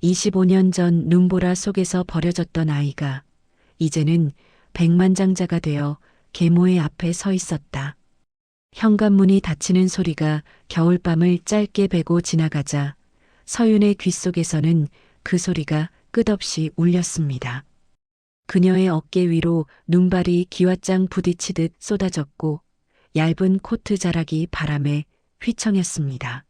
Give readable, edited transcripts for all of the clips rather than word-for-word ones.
25년 전 눈보라 속에서 버려졌던 아이가 이제는 백만장자가 되어 계모의 앞에 서 있었다. 현관문이 닫히는 소리가 겨울밤을 짧게 베고 지나가자 서윤의 귓속에서는 그 소리가 끝없이 울렸습니다. 그녀의 어깨 위로 눈발이 기왓장 부딪히듯 쏟아졌고 얇은 코트 자락이 바람에 휘청였습니다.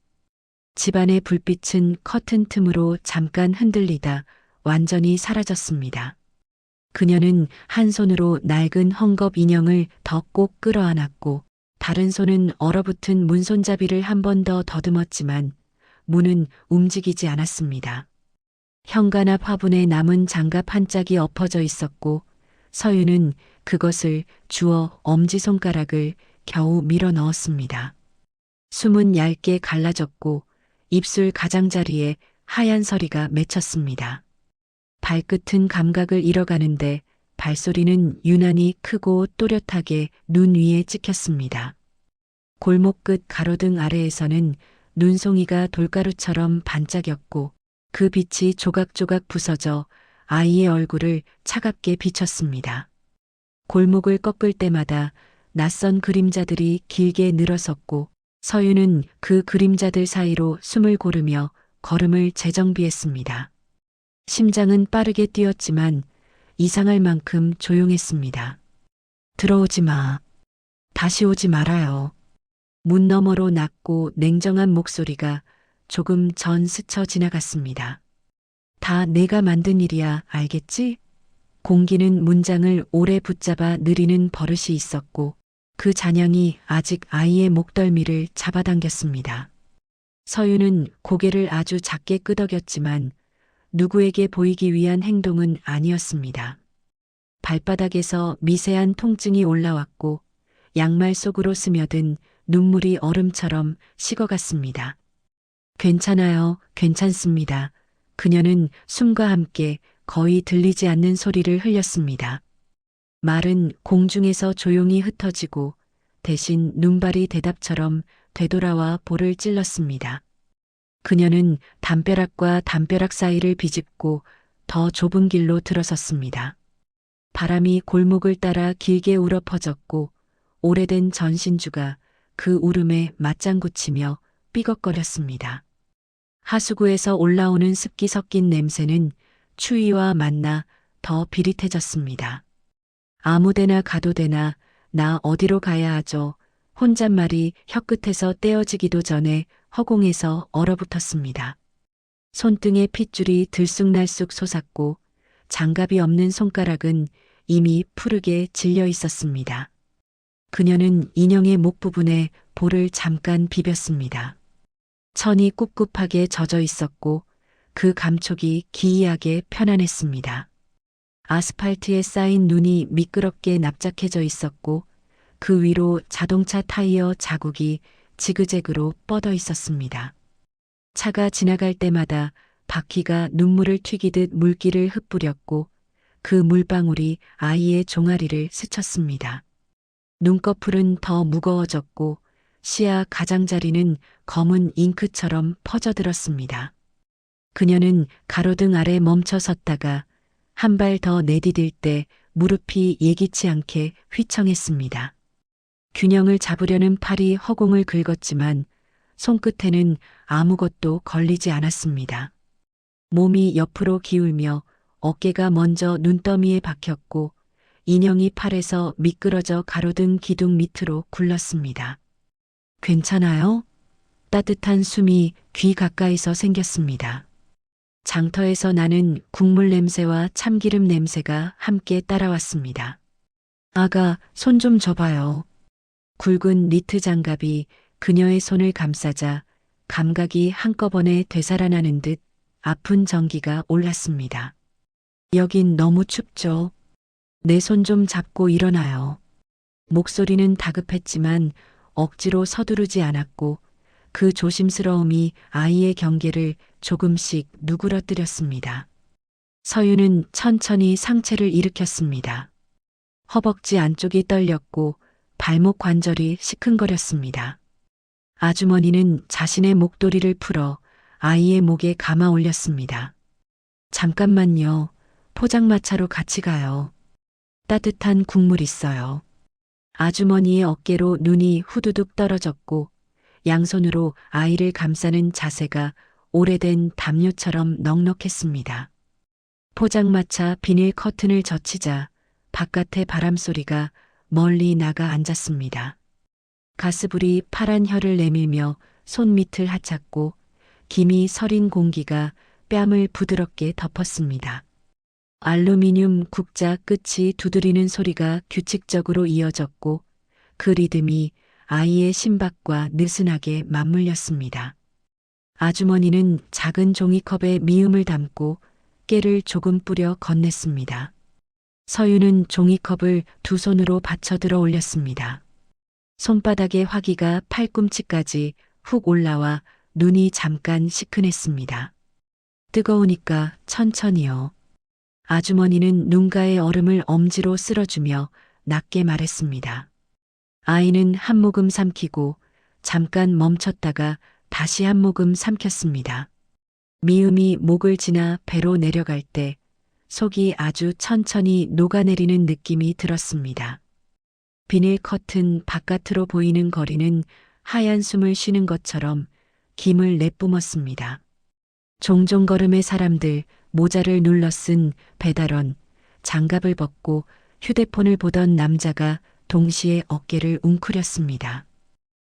집안의 불빛은 커튼 틈으로 잠깐 흔들리다 완전히 사라졌습니다. 그녀는 한 손으로 낡은 헝겊 인형을 더 꼭 끌어안았고 다른 손은 얼어붙은 문손잡이를 한 번 더 더듬었지만 문은 움직이지 않았습니다. 현관 앞 화분에 남은 장갑 한 짝이 엎어져 있었고 서윤은 그것을 주워 엄지손가락을 겨우 밀어 넣었습니다. 숨은 얇게 갈라졌고 입술 가장자리에 하얀 서리가 맺혔습니다. 발끝은 감각을 잃어가는데 발소리는 유난히 크고 또렷하게 눈 위에 찍혔습니다. 골목 끝 가로등 아래에서는 눈송이가 돌가루처럼 반짝였고 그 빛이 조각조각 부서져 아이의 얼굴을 차갑게 비쳤습니다. 골목을 꺾을 때마다 낯선 그림자들이 길게 늘어섰고 서윤은 그 그림자들 사이로 숨을 고르며 걸음을 재정비했습니다. 심장은 빠르게 뛰었지만 이상할 만큼 조용했습니다. 들어오지 마. 다시 오지 말아요. 문 너머로 낮고 냉정한 목소리가 조금 전 스쳐 지나갔습니다. 다 내가 만든 일이야, 알겠지? 공기는 문장을 오래 붙잡아 느리는 버릇이 있었고 그 잔향이 아직 아이의 목덜미를 잡아당겼습니다. 서윤은 고개를 아주 작게 끄덕였지만 누구에게 보이기 위한 행동은 아니었습니다. 발바닥에서 미세한 통증이 올라왔고 양말 속으로 스며든 눈물이 얼음처럼 식어갔습니다. 괜찮아요, 괜찮습니다. 그녀는 숨과 함께 거의 들리지 않는 소리를 흘렸습니다. 말은 공중에서 조용히 흩어지고 대신 눈발이 대답처럼 되돌아와 볼을 찔렀습니다. 그녀는 담벼락과 담벼락 사이를 비집고 더 좁은 길로 들어섰습니다. 바람이 골목을 따라 길게 울어 퍼졌고 오래된 전신주가 그 울음에 맞장구치며 삐걱거렸습니다. 하수구에서 올라오는 습기 섞인 냄새는 추위와 만나 더 비릿해졌습니다. 아무데나 가도 되나, 나 어디로 가야 하죠? 혼잣말이 혀끝에서 떼어지기도 전에 허공에서 얼어붙었습니다. 손등에 핏줄이 들쑥날쑥 솟았고 장갑이 없는 손가락은 이미 푸르게 질려 있었습니다. 그녀는 인형의 목 부분에 볼을 잠깐 비볐습니다. 천이 꿉꿉하게 젖어 있었고 그 감촉이 기이하게 편안했습니다. 아스팔트에 쌓인 눈이 미끄럽게 납작해져 있었고 그 위로 자동차 타이어 자국이 지그재그로 뻗어 있었습니다. 차가 지나갈 때마다 바퀴가 눈물을 튀기듯 물기를 흩뿌렸고 그 물방울이 아이의 종아리를 스쳤습니다. 눈꺼풀은 더 무거워졌고 시야 가장자리는 검은 잉크처럼 퍼져들었습니다. 그녀는 가로등 아래 멈춰 섰다가 한 발 더 내디딜 때 무릎이 예기치 않게 휘청했습니다. 균형을 잡으려는 팔이 허공을 긁었지만 손끝에는 아무것도 걸리지 않았습니다. 몸이 옆으로 기울며 어깨가 먼저 눈더미에 박혔고 인형이 팔에서 미끄러져 가로등 기둥 밑으로 굴렀습니다. 괜찮아요? 따뜻한 숨이 귀 가까이서 생겼습니다. 장터에서 나는 국물 냄새와 참기름 냄새가 함께 따라왔습니다. 아가, 손 좀 줘봐요. 굵은 니트 장갑이 그녀의 손을 감싸자 감각이 한꺼번에 되살아나는 듯 아픈 전기가 올랐습니다. 여긴 너무 춥죠. 내 손 좀 잡고 일어나요. 목소리는 다급했지만 억지로 서두르지 않았고 그 조심스러움이 아이의 경계를 조금씩 누그러뜨렸습니다. 서윤은 천천히 상체를 일으켰습니다. 허벅지 안쪽이 떨렸고 발목 관절이 시큰거렸습니다. 아주머니는 자신의 목도리를 풀어 아이의 목에 감아 올렸습니다. 잠깐만요. 포장마차로 같이 가요. 따뜻한 국물 있어요. 아주머니의 어깨로 눈이 후두둑 떨어졌고 양손으로 아이를 감싸는 자세가 오래된 담요처럼 넉넉했습니다. 포장마차 비닐 커튼을 젖히자 바깥의 바람소리가 멀리 나가 앉았습니다. 가스불이 파란 혀를 내밀며 손밑을 하찼고 김이 서린 공기가 뺨을 부드럽게 덮었습니다. 알루미늄 국자 끝이 두드리는 소리가 규칙적으로 이어졌고 그 리듬이 아이의 심박과 느슨하게 맞물렸습니다. 아주머니는 작은 종이컵에 미음을 담고 깨를 조금 뿌려 건넸습니다. 서유는 종이컵을 두 손으로 받쳐 들어 올렸습니다. 손바닥의 화기가 팔꿈치까지 훅 올라와 눈이 잠깐 시큰했습니다. 뜨거우니까 천천히요. 아주머니는 눈가의 얼음을 엄지로 쓸어주며 낮게 말했습니다. 아이는 한 모금 삼키고 잠깐 멈췄다가 다시 한 모금 삼켰습니다. 미음이 목을 지나 배로 내려갈 때 속이 아주 천천히 녹아내리는 느낌이 들었습니다. 비닐 커튼 바깥으로 보이는 거리는 하얀 숨을 쉬는 것처럼 김을 내뿜었습니다. 종종 걸음의 사람들, 모자를 눌러 쓴 배달원, 장갑을 벗고 휴대폰을 보던 남자가 동시에 어깨를 웅크렸습니다.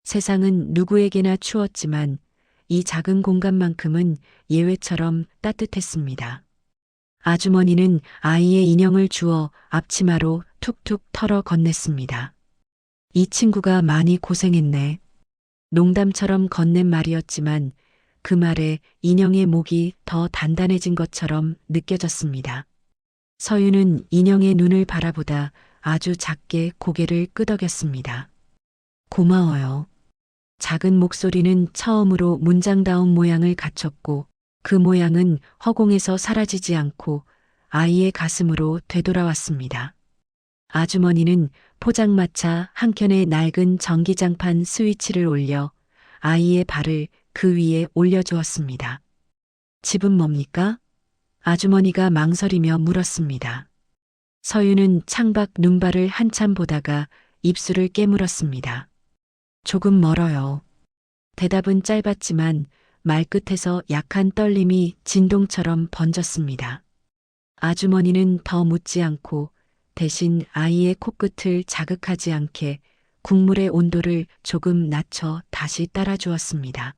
세상은 누구에게나 추웠지만 이 작은 공간만큼은 예외처럼 따뜻했습니다. 아주머니는 아이의 인형을 주워 앞치마로 툭툭 털어 건넸습니다. 이 친구가 많이 고생했네. 농담처럼 건넨 말이었지만 그 말에 인형의 목이 더 단단해진 것처럼 느껴졌습니다. 서유는 인형의 눈을 바라보다 아주 작게 고개를 끄덕였습니다. 고마워요. 작은 목소리는 처음으로 문장다운 모양을 갖췄고 그 모양은 허공에서 사라지지 않고 아이의 가슴으로 되돌아왔습니다. 아주머니는 포장마차 한켠에 낡은 전기장판 스위치를 올려 아이의 발을 그 위에 올려주었습니다. 집은 뭡니까? 아주머니가 망설이며 물었습니다. 서유는 창밖 눈발을 한참 보다가 입술을 깨물었습니다. 조금 멀어요. 대답은 짧았지만 말끝에서 약한 떨림이 진동처럼 번졌습니다. 아주머니는 더 묻지 않고 대신 아이의 코끝을 자극하지 않게 국물의 온도를 조금 낮춰 다시 따라주었습니다.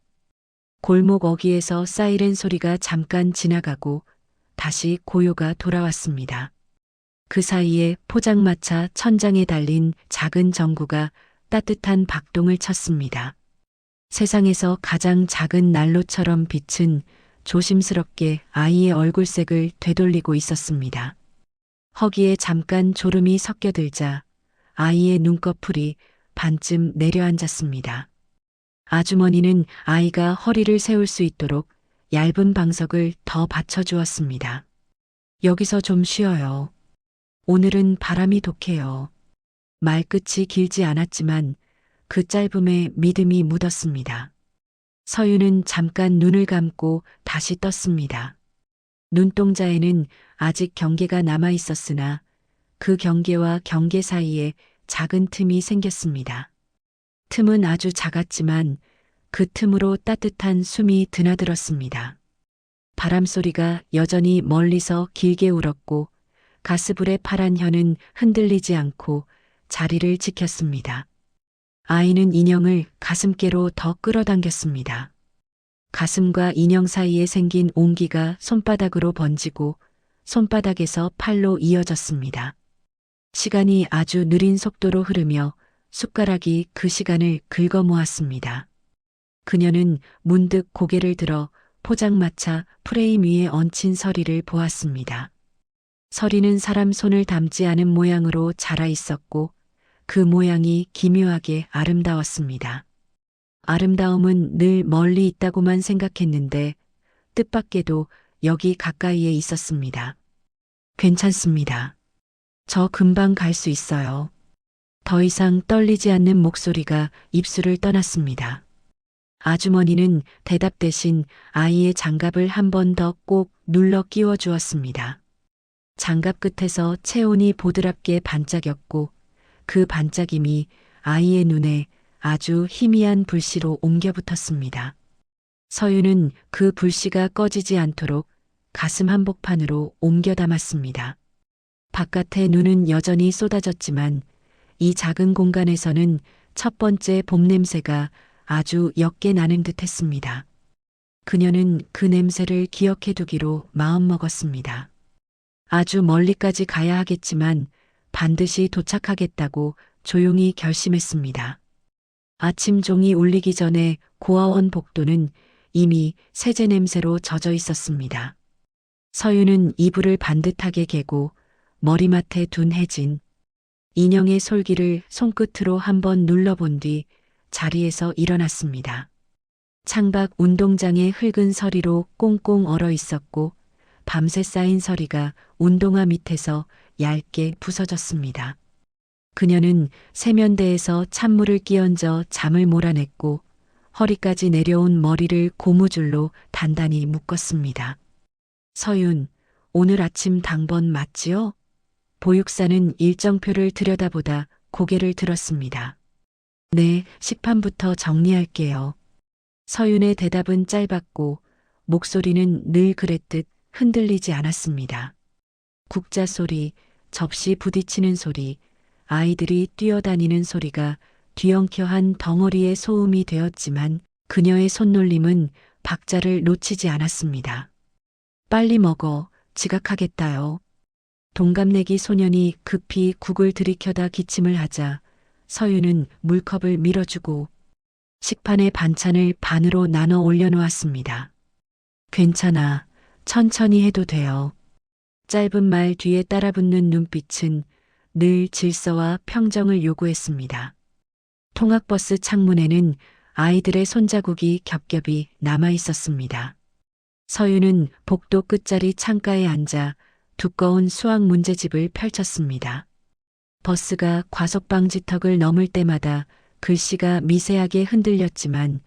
골목 어귀에서 사이렌 소리가 잠깐 지나가고 다시 고요가 돌아왔습니다. 그 사이에 포장마차 천장에 달린 작은 전구가 따뜻한 박동을 쳤습니다. 세상에서 가장 작은 난로처럼 빛은 조심스럽게 아이의 얼굴색을 되돌리고 있었습니다. 허기에 잠깐 졸음이 섞여들자 아이의 눈꺼풀이 반쯤 내려앉았습니다. 아주머니는 아이가 허리를 세울 수 있도록 얇은 방석을 더 받쳐주었습니다. 여기서 좀 쉬어요. 오늘은 바람이 독해요. 말끝이 길지 않았지만 그 짧음에 믿음이 묻었습니다. 서유는 잠깐 눈을 감고 다시 떴습니다. 눈동자에는 아직 경계가 남아 있었으나 그 경계와 경계 사이에 작은 틈이 생겼습니다. 틈은 아주 작았지만 그 틈으로 따뜻한 숨이 드나들었습니다. 바람소리가 여전히 멀리서 길게 울었고 가스불의 파란 혀는 흔들리지 않고 자리를 지켰습니다. 아이는 인형을 가슴께로 더 끌어당겼습니다. 가슴과 인형 사이에 생긴 온기가 손바닥으로 번지고 손바닥에서 팔로 이어졌습니다. 시간이 아주 느린 속도로 흐르며 숟가락이 그 시간을 긁어모았습니다. 그녀는 문득 고개를 들어 포장마차 프레임 위에 얹힌 서리를 보았습니다. 서리는 사람 손을 담지 않은 모양으로 자라 있었고 그 모양이 기묘하게 아름다웠습니다. 아름다움은 늘 멀리 있다고만 생각했는데 뜻밖에도 여기 가까이에 있었습니다. 괜찮습니다. 저 금방 갈 수 있어요. 더 이상 떨리지 않는 목소리가 입술을 떠났습니다. 아주머니는 대답 대신 아이의 장갑을 한 번 더 꼭 눌러 끼워 주었습니다. 장갑 끝에서 체온이 보드랍게 반짝였고 그 반짝임이 아이의 눈에 아주 희미한 불씨로 옮겨 붙었습니다. 서유는 그 불씨가 꺼지지 않도록 가슴 한복판으로 옮겨 담았습니다. 바깥의 눈은 여전히 쏟아졌지만 이 작은 공간에서는 첫 번째 봄 냄새가 아주 옅게 나는 듯 했습니다. 그녀는 그 냄새를 기억해 두기로 마음먹었습니다. 아주 멀리까지 가야 하겠지만 반드시 도착하겠다고 조용히 결심했습니다. 아침 종이 울리기 전에 고아원 복도는 이미 세제 냄새로 젖어 있었습니다. 서유는 이불을 반듯하게 개고 머리맡에 둔 혜진, 인형의 솔기를 손끝으로 한번 눌러본 뒤 자리에서 일어났습니다. 창밖 운동장의 흙은 서리로 꽁꽁 얼어 있었고 밤새 쌓인 서리가 운동화 밑에서 얇게 부서졌습니다. 그녀는 세면대에서 찬물을 끼얹어 잠을 몰아냈고 허리까지 내려온 머리를 고무줄로 단단히 묶었습니다. 서윤, 오늘 아침 당번 맞지요? 보육사는 일정표를 들여다보다 고개를 들었습니다. 네, 식판부터 정리할게요. 서윤의 대답은 짧았고 목소리는 늘 그랬듯 흔들리지 않았습니다. 국자 소리, 접시 부딪히는 소리, 아이들이 뛰어다니는 소리가 뒤엉켜한 덩어리의 소음이 되었지만 그녀의 손놀림은 박자를 놓치지 않았습니다. 빨리 먹어, 지각하겠다요. 동갑내기 소년이 급히 국을 들이켜다 기침을 하자 서유는 물컵을 밀어주고 식판에 반찬을 반으로 나눠 올려놓았습니다. 괜찮아, 천천히 해도 돼요. 짧은 말 뒤에 따라붙는 눈빛은 늘 질서와 평정을 요구했습니다. 통학버스 창문에는 아이들의 손자국이 겹겹이 남아 있었습니다. 서유는 복도 끝자리 창가에 앉아 두꺼운 수학 문제집을 펼쳤습니다. 버스가 과속방지턱을 넘을 때마다 글씨가 미세하게 흔들렸지만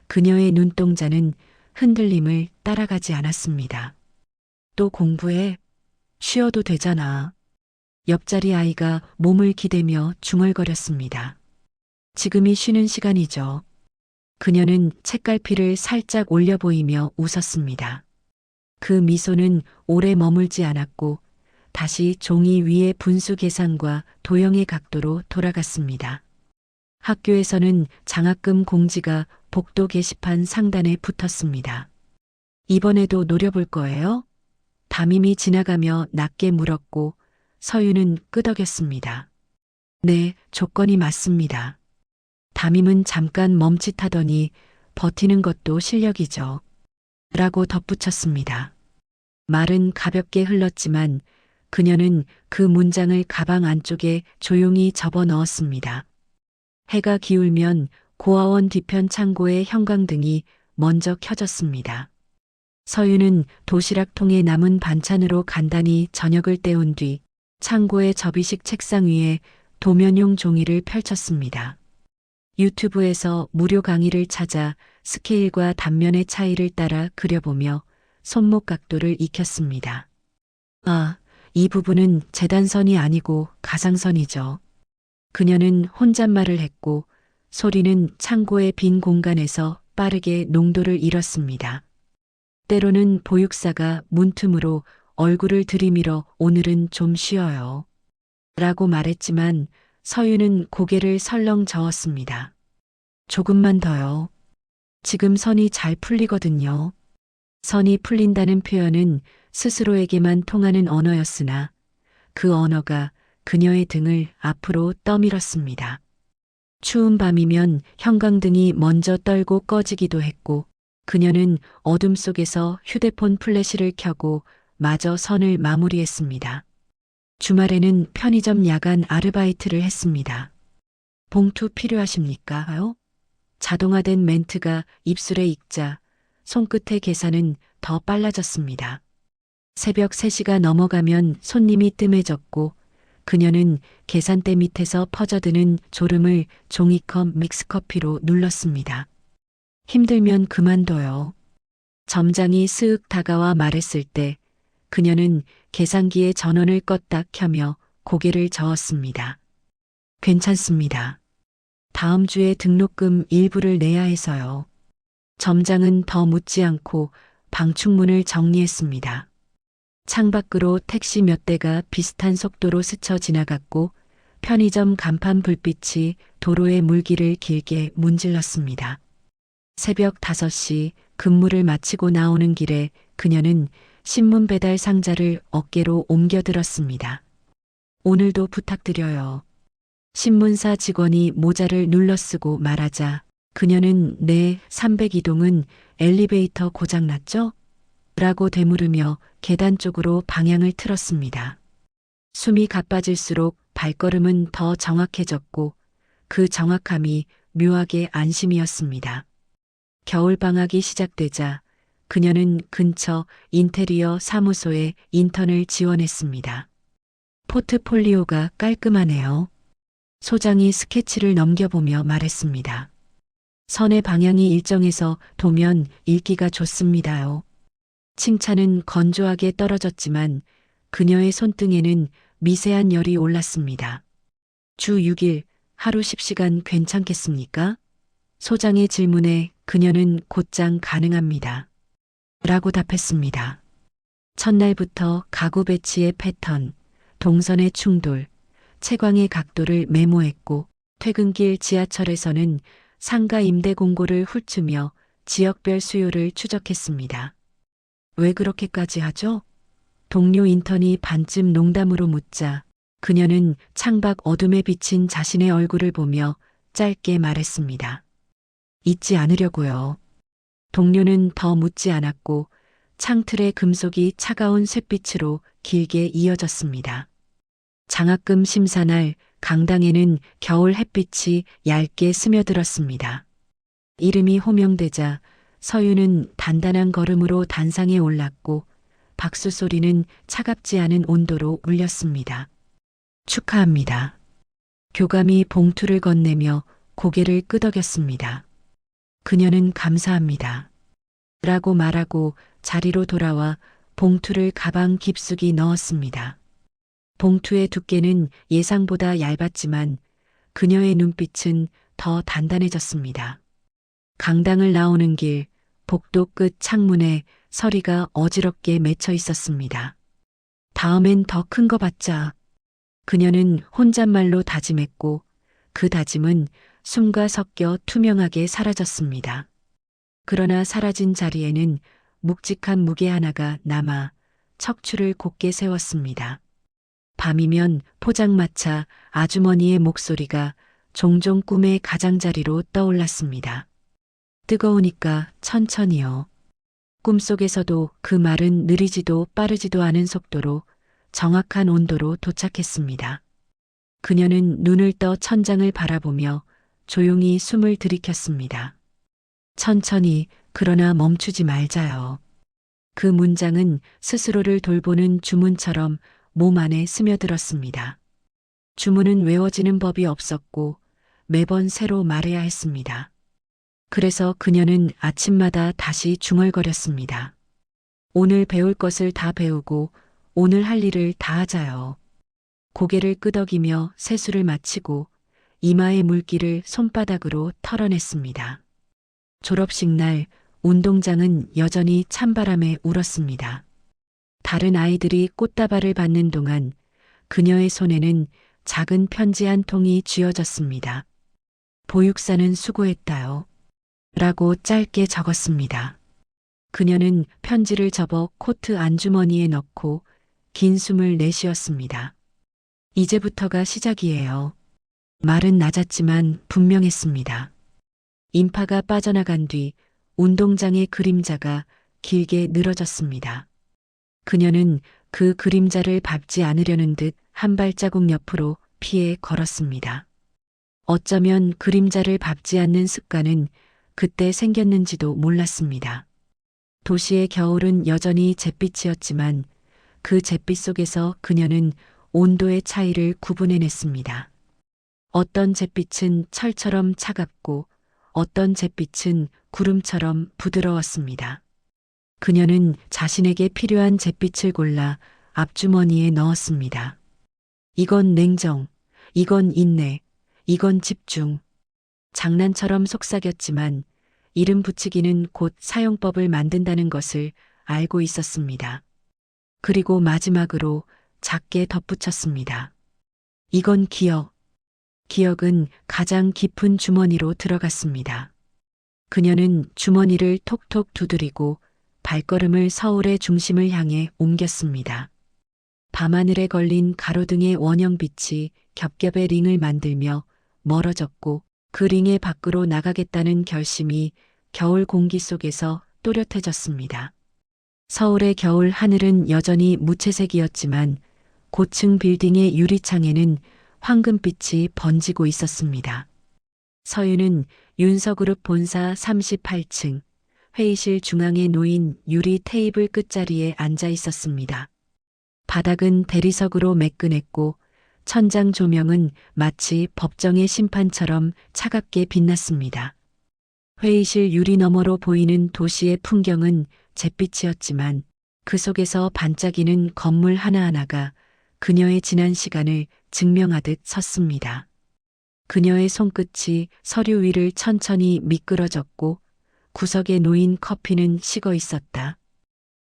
그녀의 눈동자는 흔들림을 따라가지 않았습니다. 또 공부해? 쉬어도 되잖아. 옆자리 아이가 몸을 기대며 중얼거렸습니다. 지금이 쉬는 시간이죠. 그녀는 책갈피를 살짝 올려 보이며 웃었습니다. 그 미소는 오래 머물지 않았고 다시 종이 위의 분수 계산과 도형의 각도로 돌아갔습니다. 학교에서는 장학금 공지가 복도 게시판 상단에 붙었습니다. 이번에도 노려볼 거예요? 담임이 지나가며 낮게 물었고 서유는 끄덕였습니다. 네, 조건이 맞습니다. 담임은 잠깐 멈칫하더니 버티는 것도 실력이죠. 라고 덧붙였습니다. 말은 가볍게 흘렀지만 그녀는 그 문장을 가방 안쪽에 조용히 접어 넣었습니다. 해가 기울면 고아원 뒤편 창고의 형광등이 먼저 켜졌습니다. 서유는 도시락통에 남은 반찬으로 간단히 저녁을 때운 뒤 창고의 접이식 책상 위에 도면용 종이를 펼쳤습니다. 유튜브에서 무료 강의를 찾아 스케일과 단면의 차이를 따라 그려보며 손목 각도를 익혔습니다. 아, 이 부분은 재단선이 아니고 가상선이죠. 그녀는 혼잣말을 했고 소리는 창고의 빈 공간에서 빠르게 농도를 잃었습니다. 때로는 보육사가 문틈으로 얼굴을 들이밀어 오늘은 좀 쉬어요. 라고 말했지만 서유는 고개를 설렁 저었습니다. 조금만 더요. 지금 선이 잘 풀리거든요. 선이 풀린다는 표현은 스스로에게만 통하는 언어였으나 그 언어가 그녀의 등을 앞으로 떠밀었습니다. 추운 밤이면 형광등이 먼저 떨고 꺼지기도 했고 그녀는 어둠 속에서 휴대폰 플래시를 켜고 마저 선을 마무리했습니다. 주말에는 편의점 야간 아르바이트를 했습니다. 봉투 필요하십니까요? 자동화된 멘트가 입술에 익자 손끝의 계산은 더 빨라졌습니다. 새벽 3시가 넘어가면 손님이 뜸해졌고 그녀는 계산대 밑에서 퍼져드는 졸음을 종이컵 믹스커피로 눌렀습니다. 힘들면 그만둬요. 점장이 스윽 다가와 말했을 때 그녀는 계산기에 전원을 껐다 켜며 고개를 저었습니다. 괜찮습니다. 다음 주에 등록금 일부를 내야 해서요. 점장은 더 묻지 않고 방충문을 정리했습니다. 창밖으로 택시 몇 대가 비슷한 속도로 스쳐 지나갔고 편의점 간판 불빛이 도로의 물길을 길게 문질렀습니다. 새벽 5시 근무를 마치고 나오는 길에 그녀는 신문 배달 상자를 어깨로 옮겨들었습니다. 오늘도 부탁드려요. 신문사 직원이 모자를 눌러쓰고 말하자 그녀는 네, 302동은 엘리베이터 고장났죠? 라고 되물으며 계단 쪽으로 방향을 틀었습니다. 숨이 가빠질수록 발걸음은 더 정확해졌고 그 정확함이 묘하게 안심이었습니다. 겨울방학이 시작되자 그녀는 근처 인테리어 사무소에 인턴을 지원했습니다. 포트폴리오가 깔끔하네요. 소장이 스케치를 넘겨보며 말했습니다. 선의 방향이 일정해서 도면 읽기가 좋습니다요. 칭찬은 건조하게 떨어졌지만 그녀의 손등에는 미세한 열이 올랐습니다. 주 6일 하루 10시간 괜찮겠습니까? 소장의 질문에 그녀는 곧장 가능합니다. 라고 답했습니다. 첫날부터 가구 배치의 패턴, 동선의 충돌, 채광의 각도를 메모했고 퇴근길 지하철에서는 상가 임대 공고를 훑으며 지역별 수요를 추적했습니다. 왜 그렇게까지 하죠? 동료 인턴이 반쯤 농담으로 묻자 그녀는 창밖 어둠에 비친 자신의 얼굴을 보며 짧게 말했습니다. 잊지 않으려고요. 동료는 더 묻지 않았고 창틀의 금속이 차가운 쇳빛으로 길게 이어졌습니다. 장학금 심사날 강당에는 겨울 햇빛이 얇게 스며들었습니다. 이름이 호명되자 서유는 단단한 걸음으로 단상에 올랐고 박수 소리는 차갑지 않은 온도로 울렸습니다. 축하합니다. 교감이 봉투를 건네며 고개를 끄덕였습니다. 그녀는 감사합니다. 라고 말하고 자리로 돌아와 봉투를 가방 깊숙이 넣었습니다. 봉투의 두께는 예상보다 얇았지만 그녀의 눈빛은 더 단단해졌습니다. 강당을 나오는 길 복도 끝 창문에 서리가 어지럽게 맺혀 있었습니다. 다음엔 더 큰 거 받자. 그녀는 혼잣말로 다짐했고 그 다짐은 숨과 섞여 투명하게 사라졌습니다. 그러나 사라진 자리에는 묵직한 무게 하나가 남아 척추를 곧게 세웠습니다. 밤이면 포장마차 아주머니의 목소리가 종종 꿈의 가장자리로 떠올랐습니다. 뜨거우니까 천천히요. 꿈속에서도 그 말은 느리지도 빠르지도 않은 속도로 정확한 온도로 도착했습니다. 그녀는 눈을 떠 천장을 바라보며 조용히 숨을 들이켰습니다. 천천히 그러나 멈추지 말자요. 그 문장은 스스로를 돌보는 주문처럼 몸 안에 스며들었습니다. 주문은 외워지는 법이 없었고 매번 새로 말해야 했습니다. 그래서 그녀는 아침마다 다시 중얼거렸습니다. 오늘 배울 것을 다 배우고 오늘 할 일을 다 하자요. 고개를 끄덕이며 세수를 마치고 이마의 물기를 손바닥으로 털어냈습니다. 졸업식 날 운동장은 여전히 찬바람에 울었습니다. 다른 아이들이 꽃다발을 받는 동안 그녀의 손에는 작은 편지 한 통이 쥐어졌습니다. 보육사는 수고했다요. 라고 짧게 적었습니다. 그녀는 편지를 접어 코트 안주머니에 넣고 긴 숨을 내쉬었습니다. 이제부터가 시작이에요. 말은 낮았지만 분명했습니다. 인파가 빠져나간 뒤 운동장의 그림자가 길게 늘어졌습니다. 그녀는 그 그림자를 밟지 않으려는 듯 한 발자국 옆으로 피해 걸었습니다. 어쩌면 그림자를 밟지 않는 습관은 그때 생겼는지도 몰랐습니다. 도시의 겨울은 여전히 잿빛이었지만 그 잿빛 속에서 그녀는 온도의 차이를 구분해냈습니다. 어떤 잿빛은 철처럼 차갑고 어떤 잿빛은 구름처럼 부드러웠습니다. 그녀는 자신에게 필요한 잿빛을 골라 앞주머니에 넣었습니다. 이건 냉정, 이건 인내, 이건 집중. 장난처럼 속삭였지만 이름 붙이기는 곧 사용법을 만든다는 것을 알고 있었습니다. 그리고 마지막으로 작게 덧붙였습니다. 이건 기억. 기억은 가장 깊은 주머니로 들어갔습니다. 그녀는 주머니를 톡톡 두드리고 발걸음을 서울의 중심을 향해 옮겼습니다. 밤하늘에 걸린 가로등의 원형빛이 겹겹의 링을 만들며 멀어졌고 그 링의 밖으로 나가겠다는 결심이 겨울 공기 속에서 또렷해졌습니다. 서울의 겨울 하늘은 여전히 무채색이었지만 고층 빌딩의 유리창에는 황금빛이 번지고 있었습니다. 서윤은 윤서그룹 본사 38층 회의실 중앙에 놓인 유리 테이블 끝자리에 앉아 있었습니다. 바닥은 대리석으로 매끈했고 천장 조명은 마치 법정의 심판처럼 차갑게 빛났습니다. 회의실 유리 너머로 보이는 도시의 풍경은 잿빛이었지만 그 속에서 반짝이는 건물 하나하나가 그녀의 지난 시간을 증명하듯 섰습니다. 그녀의 손끝이 서류 위를 천천히 미끄러졌고 구석에 놓인 커피는 식어 있었다.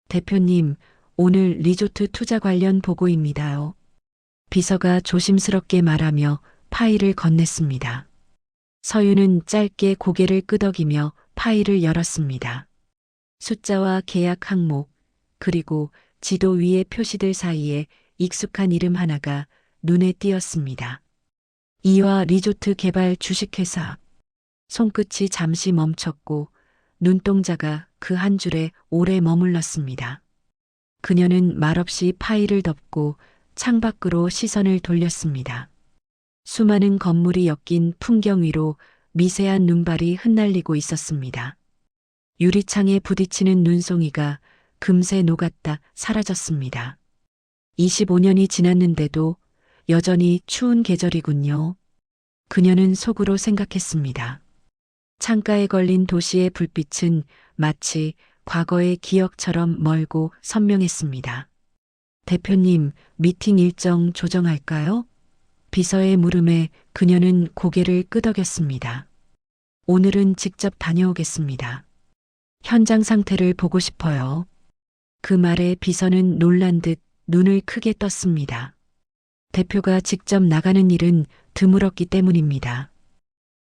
대표님, 오늘 리조트 투자 관련 보고입니다요. 비서가 조심스럽게 말하며 파일을 건넸습니다. 서윤은 짧게 고개를 끄덕이며 파일을 열었습니다. 숫자와 계약 항목, 그리고 지도 위의 표시들 사이에 익숙한 이름 하나가 눈에 띄었습니다. 이화 리조트 개발 주식회사. 손끝이 잠시 멈췄고 눈동자가 그 한 줄에 오래 머물렀습니다. 그녀는 말없이 파일을 덮고 창밖으로 시선을 돌렸습니다. 수많은 건물이 엮인 풍경 위로 미세한 눈발이 흩날리고 있었습니다. 유리창에 부딪히는 눈송이가 금세 녹았다 사라졌습니다. 25년이 지났는데도 여전히 추운 계절이군요. 그녀는 속으로 생각했습니다. 창가에 걸린 도시의 불빛은 마치 과거의 기억처럼 멀고 선명했습니다. 대표님, 미팅 일정 조정할까요? 비서의 물음에 그녀는 고개를 끄덕였습니다. 오늘은 직접 다녀오겠습니다. 현장 상태를 보고 싶어요. 그 말에 비서는 놀란 듯 눈을 크게 떴습니다. 대표가 직접 나가는 일은 드물었기 때문입니다.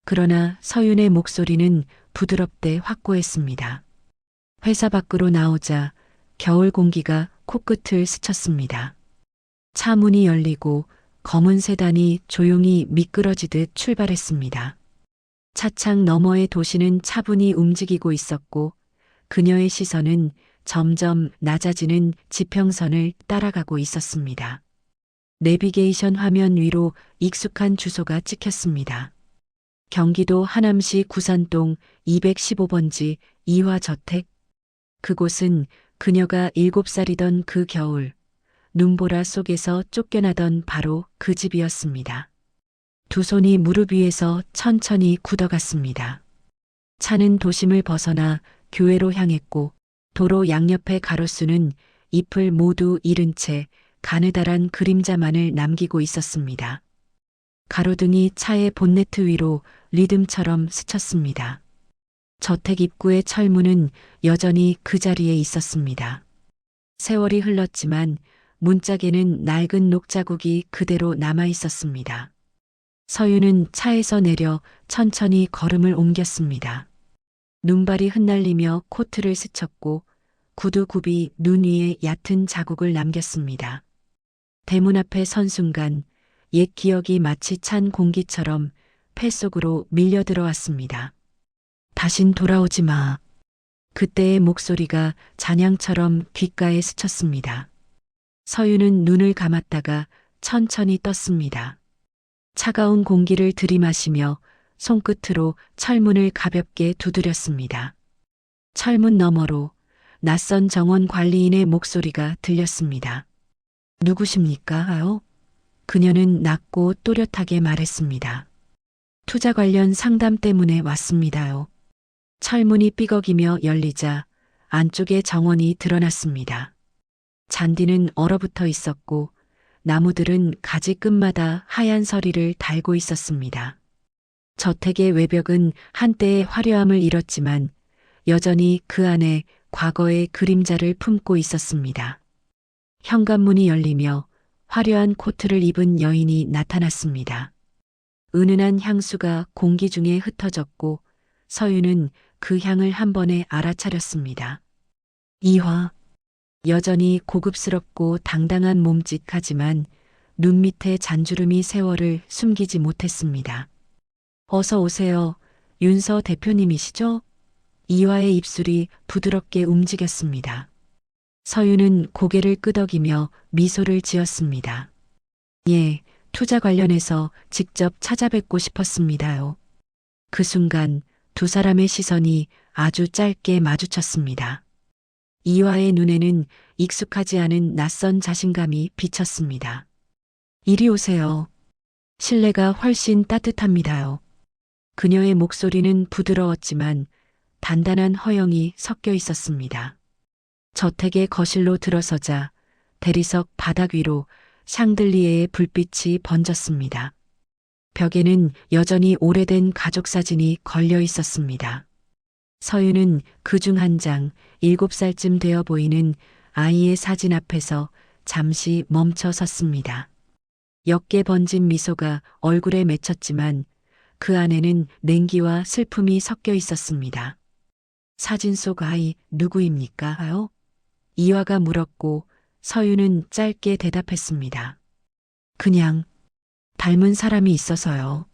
그러나 서윤의 목소리는 부드럽되 확고했습니다. 회사 밖으로 나오자 겨울 공기가 코끝을 스쳤습니다. 차 문이 열리고 검은 세단이 조용히 미끄러지듯 출발했습니다. 차창 너머의 도시는 차분히 움직이고 있었고 그녀의 시선은 점점 낮아지는 지평선을 따라가고 있었습니다. 내비게이션 화면 위로 익숙한 주소가 찍혔습니다. 경기도 하남시 구산동 215번지 이화저택. 그곳은 그녀가 7살이던 그 겨울 눈보라 속에서 쫓겨나던 바로 그 집이었습니다. 두 손이 무릎 위에서 천천히 굳어갔습니다. 차는 도심을 벗어나 교외로 향했고 도로 양옆의 가로수는 잎을 모두 잃은 채 가느다란 그림자만을 남기고 있었습니다. 가로등이 차의 본네트 위로 리듬처럼 스쳤습니다. 저택 입구의 철문은 여전히 그 자리에 있었습니다. 세월이 흘렀지만 문짝에는 낡은 녹자국이 그대로 남아 있었습니다. 서윤은 차에서 내려 천천히 걸음을 옮겼습니다. 눈발이 흩날리며 코트를 스쳤고 구두굽이 눈 위에 얕은 자국을 남겼습니다. 대문 앞에 선 순간 옛 기억이 마치 찬 공기처럼 폐 속으로 밀려 들어왔습니다. 다신 돌아오지 마. 그때의 목소리가 잔향처럼 귓가에 스쳤습니다. 서윤은 눈을 감았다가 천천히 떴습니다. 차가운 공기를 들이마시며 손끝으로 철문을 가볍게 두드렸습니다. 철문 너머로 낯선 정원 관리인의 목소리가 들렸습니다. 누구십니까?요? 그녀는 낮고 또렷하게 말했습니다. 투자 관련 상담 때문에 왔습니다요. 철문이 삐걱이며 열리자 안쪽에 정원이 드러났습니다. 잔디는 얼어붙어 있었고 나무들은 가지 끝마다 하얀 서리를 달고 있었습니다. 저택의 외벽은 한때의 화려함을 잃었지만 여전히 그 안에 과거의 그림자를 품고 있었습니다. 현관문이 열리며 화려한 코트를 입은 여인이 나타났습니다. 은은한 향수가 공기 중에 흩어졌고 서윤은 그 향을 한 번에 알아차렸습니다. 이화. 여전히 고급스럽고 당당한 몸짓하지만 눈 밑에 잔주름이 세월을 숨기지 못했습니다. 어서 오세요. 윤서 대표님이시죠? 이화의 입술이 부드럽게 움직였습니다. 서윤은 고개를 끄덕이며 미소를 지었습니다. 예, 투자 관련해서 직접 찾아뵙고 싶었습니다요. 그 순간 두 사람의 시선이 아주 짧게 마주쳤습니다. 이화의 눈에는 익숙하지 않은 낯선 자신감이 비쳤습니다. 이리 오세요. 실내가 훨씬 따뜻합니다요. 그녀의 목소리는 부드러웠지만 단단한 허영이 섞여 있었습니다. 저택의 거실로 들어서자 대리석 바닥 위로 샹들리에의 불빛이 번졌습니다. 벽에는 여전히 오래된 가족 사진이 걸려 있었습니다. 서윤은 그중 한 장, 7살쯤 되어 보이는 아이의 사진 앞에서 잠시 멈춰 섰습니다. 옅게 번진 미소가 얼굴에 맺혔지만 그 안에는 냉기와 슬픔이 섞여 있었습니다. 사진 속 아이 누구입니까?요? 이화가 물었고 서윤은 짧게 대답했습니다. 그냥 닮은 사람이 있어서요.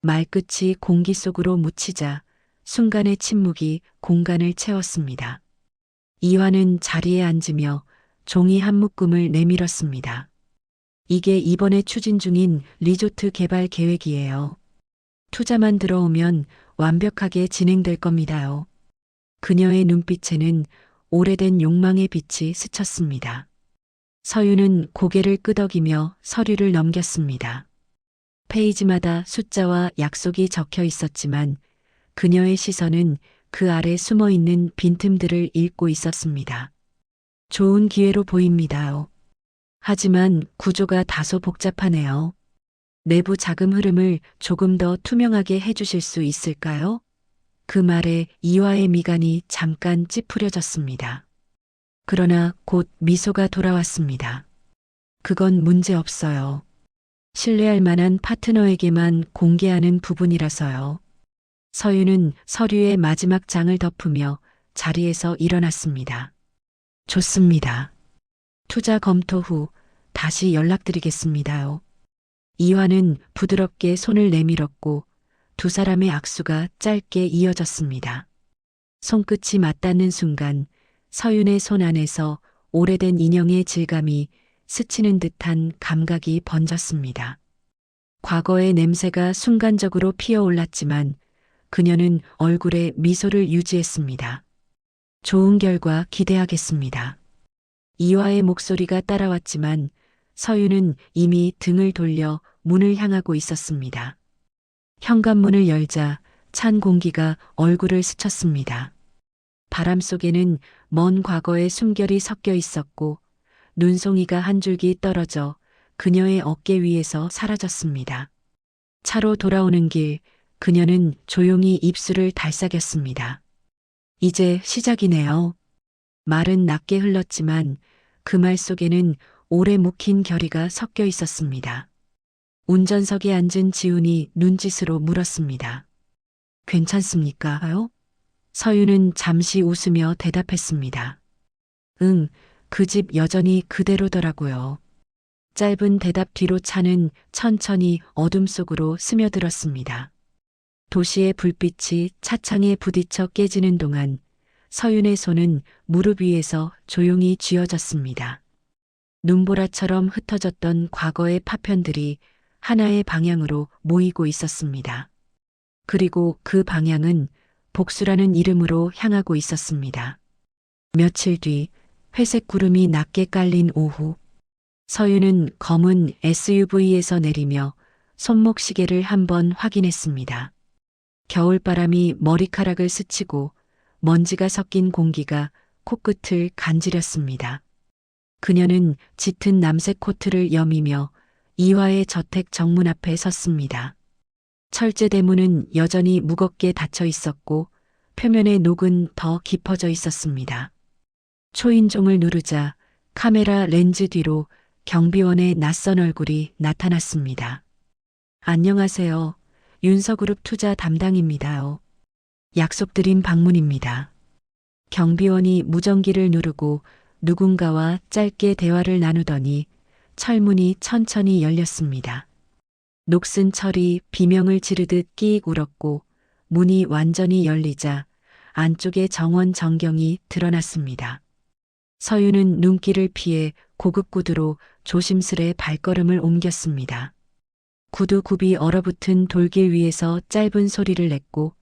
말끝이 공기 속으로 묻히자 순간의 침묵이 공간을 채웠습니다. 이화는 자리에 앉으며 종이 한 묶음을 내밀었습니다. 이게 이번에 추진 중인 리조트 개발 계획이에요. 투자만 들어오면 완벽하게 진행될 겁니다요. 그녀의 눈빛에는 오래된 욕망의 빛이 스쳤습니다. 서윤은 고개를 끄덕이며 서류를 넘겼습니다. 페이지마다 숫자와 약속이 적혀 있었지만 그녀의 시선은 그 아래 숨어 있는 빈틈들을 읽고 있었습니다. 좋은 기회로 보입니다요. 하지만 구조가 다소 복잡하네요. 내부 자금 흐름을 조금 더 투명하게 해주실 수 있을까요? 그 말에 이화의 미간이 잠깐 찌푸려졌습니다. 그러나 곧 미소가 돌아왔습니다. 그건 문제 없어요. 신뢰할 만한 파트너에게만 공개하는 부분이라서요. 서윤은 서류의 마지막 장을 덮으며 자리에서 일어났습니다. 좋습니다. 투자 검토 후 다시 연락드리겠습니다요. 이화는 부드럽게 손을 내밀었고 두 사람의 악수가 짧게 이어졌습니다. 손끝이 맞닿는 순간 서윤의 손 안에서 오래된 인형의 질감이 스치는 듯한 감각이 번졌습니다. 과거의 냄새가 순간적으로 피어올랐지만 그녀는 얼굴에 미소를 유지했습니다. 좋은 결과 기대하겠습니다. 이화의 목소리가 따라왔지만 서윤은 이미 등을 돌려 문을 향하고 있었습니다. 현관문을 열자 찬 공기가 얼굴을 스쳤습니다. 바람 속에는 먼 과거의 숨결이 섞여 있었고 눈송이가 한 줄기 떨어져 그녀의 어깨 위에서 사라졌습니다. 차로 돌아오는 길 그녀는 조용히 입술을 달싹였습니다. 이제 시작이네요. 말은 낮게 흘렀지만 그 말 속에는 오래 묵힌 결의가 섞여 있었습니다. 운전석에 앉은 지훈이 눈짓으로 물었습니다. 괜찮습니까?요? 서윤은 잠시 웃으며 대답했습니다. 응, 그 집 여전히 그대로더라고요. 짧은 대답 뒤로 차는 천천히 어둠 속으로 스며들었습니다. 도시의 불빛이 차창에 부딪혀 깨지는 동안 서윤의 손은 무릎 위에서 조용히 쥐어졌습니다. 눈보라처럼 흩어졌던 과거의 파편들이 하나의 방향으로 모이고 있었습니다. 그리고 그 방향은 복수라는 이름으로 향하고 있었습니다. 며칠 뒤 회색 구름이 낮게 깔린 오후 서윤은 검은 SUV에서 내리며 손목 시계를 한번 확인했습니다. 겨울바람이 머리카락을 스치고 먼지가 섞인 공기가 코끝을 간지렸습니다. 그녀는 짙은 남색 코트를 여미며 이화의 저택 정문 앞에 섰습니다. 철제 대문은 여전히 무겁게 닫혀 있었고 표면의 녹은 더 깊어져 있었습니다. 초인종을 누르자 카메라 렌즈 뒤로 경비원의 낯선 얼굴이 나타났습니다. 안녕하세요. 윤서그룹 투자 담당입니다요. 약속드린 방문입니다. 경비원이 무전기를 누르고 누군가와 짧게 대화를 나누더니 철문이 천천히 열렸습니다. 녹슨 철이 비명을 지르듯 끼익 울었고 문이 완전히 열리자 안쪽에 정원 정경이 드러났습니다. 서윤은 눈길을 피해 고급 구두로 조심스레 발걸음을 옮겼습니다. 구두 굽이 얼어붙은 돌길 위에서 짧은 소리를 냈고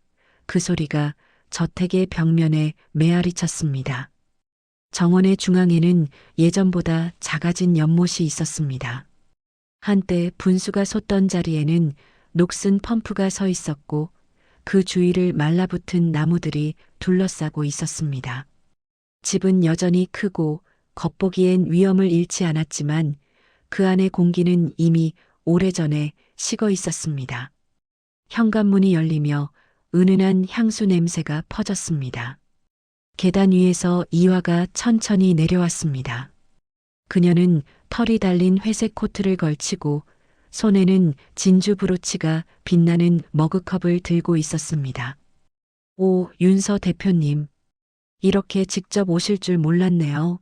그 소리가 저택의 벽면에 메아리 쳤습니다. 정원의 중앙에는 예전보다 작아진 연못이 있었습니다. 한때 분수가 솟던 자리에는 녹슨 펌프가 서 있었고 그 주위를 말라붙은 나무들이 둘러싸고 있었습니다. 집은 여전히 크고 겉보기엔 위험을 잃지 않았지만 그 안의 공기는 이미 오래전에 식어 있었습니다. 현관문이 열리며 은은한 향수 냄새가 퍼졌습니다. 계단 위에서 이화가 천천히 내려왔습니다. 그녀는 털이 달린 회색 코트를 걸치고 손에는 진주 브로치가 빛나는 머그컵을 들고 있었습니다. 오, 윤서 대표님. 이렇게 직접 오실 줄 몰랐네요.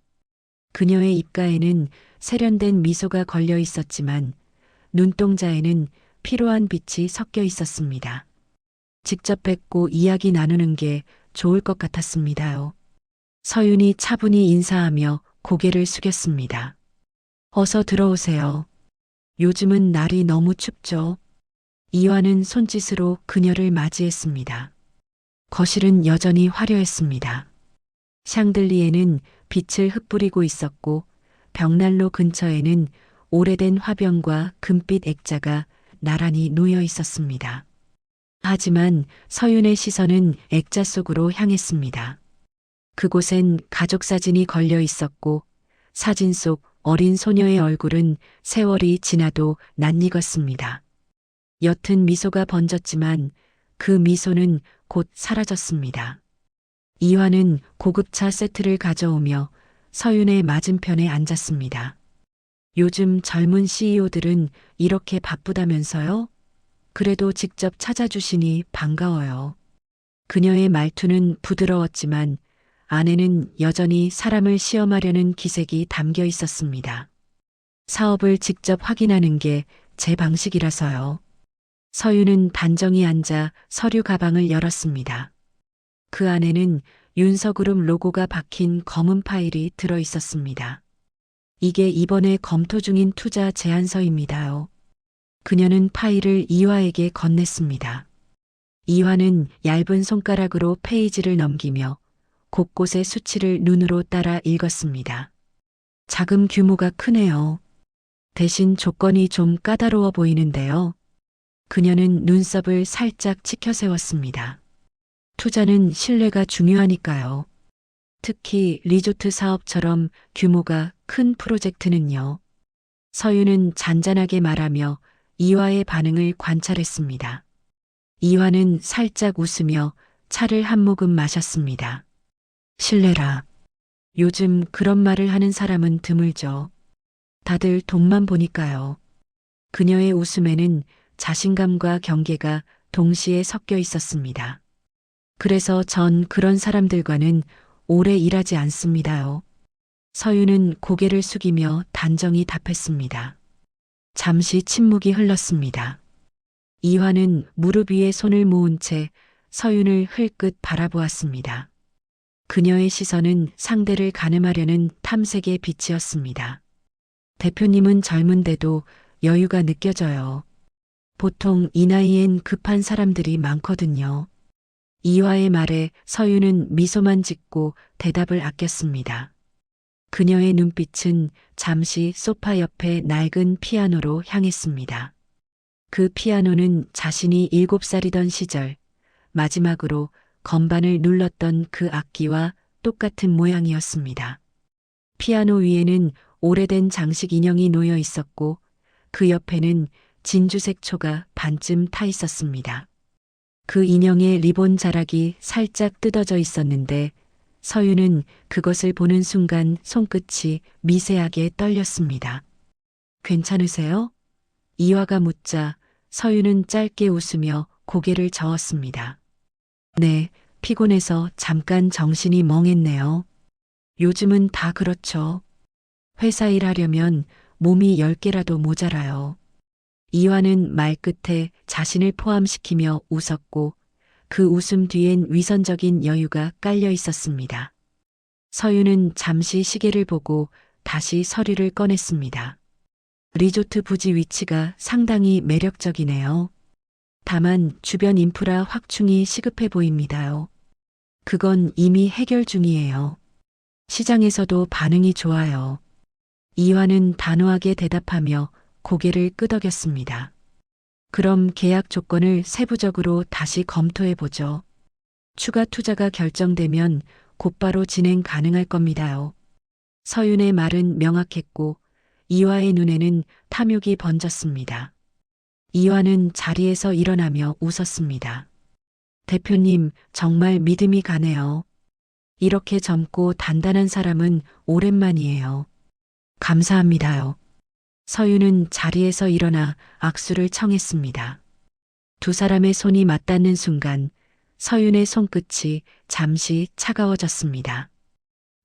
그녀의 입가에는 세련된 미소가 걸려 있었지만 눈동자에는 피로한 빛이 섞여 있었습니다. 직접 뵙고 이야기 나누는 게 좋을 것 같았습니다요. 서윤이 차분히 인사하며 고개를 숙였습니다. 어서 들어오세요. 요즘은 날이 너무 춥죠. 이화는 손짓으로 그녀를 맞이했습니다. 거실은 여전히 화려했습니다. 샹들리에는 빛을 흩뿌리고 있었고 벽난로 근처에는 오래된 화병과 금빛 액자가 나란히 놓여 있었습니다. 하지만 서윤의 시선은 액자 속으로 향했습니다. 그곳엔 가족 사진이 걸려 있었고 사진 속 어린 소녀의 얼굴은 세월이 지나도 낯익었습니다. 옅은 미소가 번졌지만 그 미소는 곧 사라졌습니다. 이화는 고급차 세트를 가져오며 서윤의 맞은편에 앉았습니다. 요즘 젊은 CEO들은 이렇게 바쁘다면서요? 그래도 직접 찾아주시니 반가워요. 그녀의 말투는 부드러웠지만 안에는 여전히 사람을 시험하려는 기색이 담겨 있었습니다. 사업을 직접 확인하는 게 제 방식이라서요. 서윤은 단정히 앉아 서류 가방을 열었습니다. 그 안에는 윤서그룹 로고가 박힌 검은 파일이 들어 있었습니다. 이게 이번에 검토 중인 투자 제안서입니다요. 그녀는 파일을 이화에게 건넸습니다. 이화는 얇은 손가락으로 페이지를 넘기며 곳곳의 수치를 눈으로 따라 읽었습니다. 자금 규모가 크네요. 대신 조건이 좀 까다로워 보이는데요. 그녀는 눈썹을 살짝 치켜 세웠습니다. 투자는 신뢰가 중요하니까요. 특히 리조트 사업처럼 규모가 큰 프로젝트는요. 서윤은 잔잔하게 말하며 이화의 반응을 관찰했습니다. 이화는 살짝 웃으며 차를 한 모금 마셨습니다. 신뢰라. 요즘 그런 말을 하는 사람은 드물죠. 다들 돈만 보니까요. 그녀의 웃음에는 자신감과 경계가 동시에 섞여 있었습니다. 그래서 전 그런 사람들과는 오래 일하지 않습니다요. 서윤은 고개를 숙이며 단정히 답했습니다. 잠시 침묵이 흘렀습니다. 이화는 무릎 위에 손을 모은 채 서윤을 흘끗 바라보았습니다. 그녀의 시선은 상대를 가늠하려는 탐색의 빛이었습니다. 대표님은 젊은데도 여유가 느껴져요. 보통 이 나이엔 급한 사람들이 많거든요. 이화의 말에 서윤은 미소만 짓고 대답을 아꼈습니다. 그녀의 눈빛은 잠시 소파 옆에 낡은 피아노로 향했습니다. 그 피아노는 자신이 7살이던 시절 마지막으로 건반을 눌렀던 그 악기와 똑같은 모양이었습니다. 피아노 위에는 오래된 장식 인형이 놓여 있었고 그 옆에는 진주색 초가 반쯤 타 있었습니다. 그 인형의 리본 자락이 살짝 뜯어져 있었는데 서유는 그것을 보는 순간 손끝이 미세하게 떨렸습니다. 괜찮으세요? 이화가 묻자 서유는 짧게 웃으며 고개를 저었습니다. 네, 피곤해서 잠깐 정신이 멍했네요. 요즘은 다 그렇죠. 회사 일하려면 몸이 10개라도 모자라요. 이화는 말끝에 자신을 포함시키며 웃었고 그 웃음 뒤엔 위선적인 여유가 깔려 있었습니다. 서유는 잠시 시계를 보고 다시 서류를 꺼냈습니다. 리조트 부지 위치가 상당히 매력적이네요. 다만 주변 인프라 확충이 시급해 보입니다요. 그건 이미 해결 중이에요. 시장에서도 반응이 좋아요. 이화는 단호하게 대답하며 고개를 끄덕였습니다. 그럼 계약 조건을 세부적으로 다시 검토해 보죠. 추가 투자가 결정되면 곧바로 진행 가능할 겁니다요. 서윤의 말은 명확했고 이화의 눈에는 탐욕이 번졌습니다. 이화는 자리에서 일어나며 웃었습니다. 대표님, 정말 믿음이 가네요. 이렇게 젊고 단단한 사람은 오랜만이에요. 감사합니다요. 서유는 자리에서 일어나 악수를 청했습니다. 두 사람의 손이 맞닿는 순간 서윤의 손끝이 잠시 차가워졌습니다.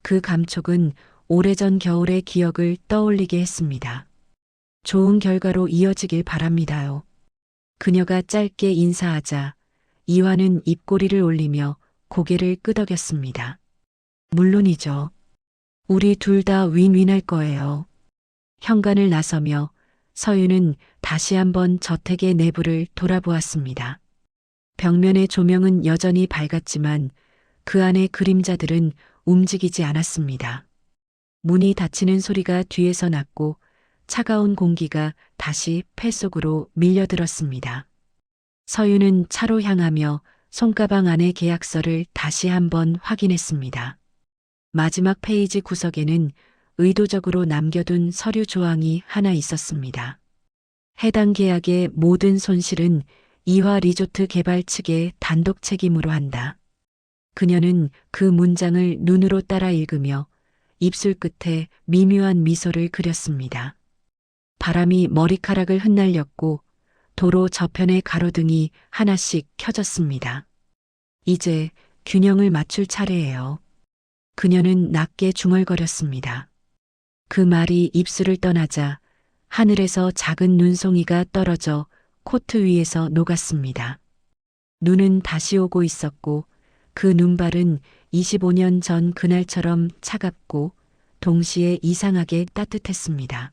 그 감촉은 오래전 겨울의 기억을 떠올리게 했습니다. 좋은 결과로 이어지길 바랍니다요. 그녀가 짧게 인사하자 이화는 입꼬리를 올리며 고개를 끄덕였습니다. 물론이죠. 우리 둘 다 윈윈할 거예요. 현관을 나서며 서유는 다시 한번 저택의 내부를 돌아보았습니다. 벽면의 조명은 여전히 밝았지만 그 안의 그림자들은 움직이지 않았습니다. 문이 닫히는 소리가 뒤에서 났고 차가운 공기가 다시 폐 속으로 밀려들었습니다. 서유는 차로 향하며 손가방 안의 계약서를 다시 한번 확인했습니다. 마지막 페이지 구석에는 의도적으로 남겨둔 서류 조항이 하나 있었습니다. 해당 계약의 모든 손실은 이화 리조트 개발 측의 단독 책임으로 한다. 그녀는 그 문장을 눈으로 따라 읽으며 입술 끝에 미묘한 미소를 그렸습니다. 바람이 머리카락을 흩날렸고 도로 저편의 가로등이 하나씩 켜졌습니다. 이제 균형을 맞출 차례예요. 그녀는 낮게 중얼거렸습니다. 그 말이 입술을 떠나자 하늘에서 작은 눈송이가 떨어져 코트 위에서 녹았습니다. 눈은 다시 오고 있었고 그 눈발은 25년 전 그날처럼 차갑고 동시에 이상하게 따뜻했습니다.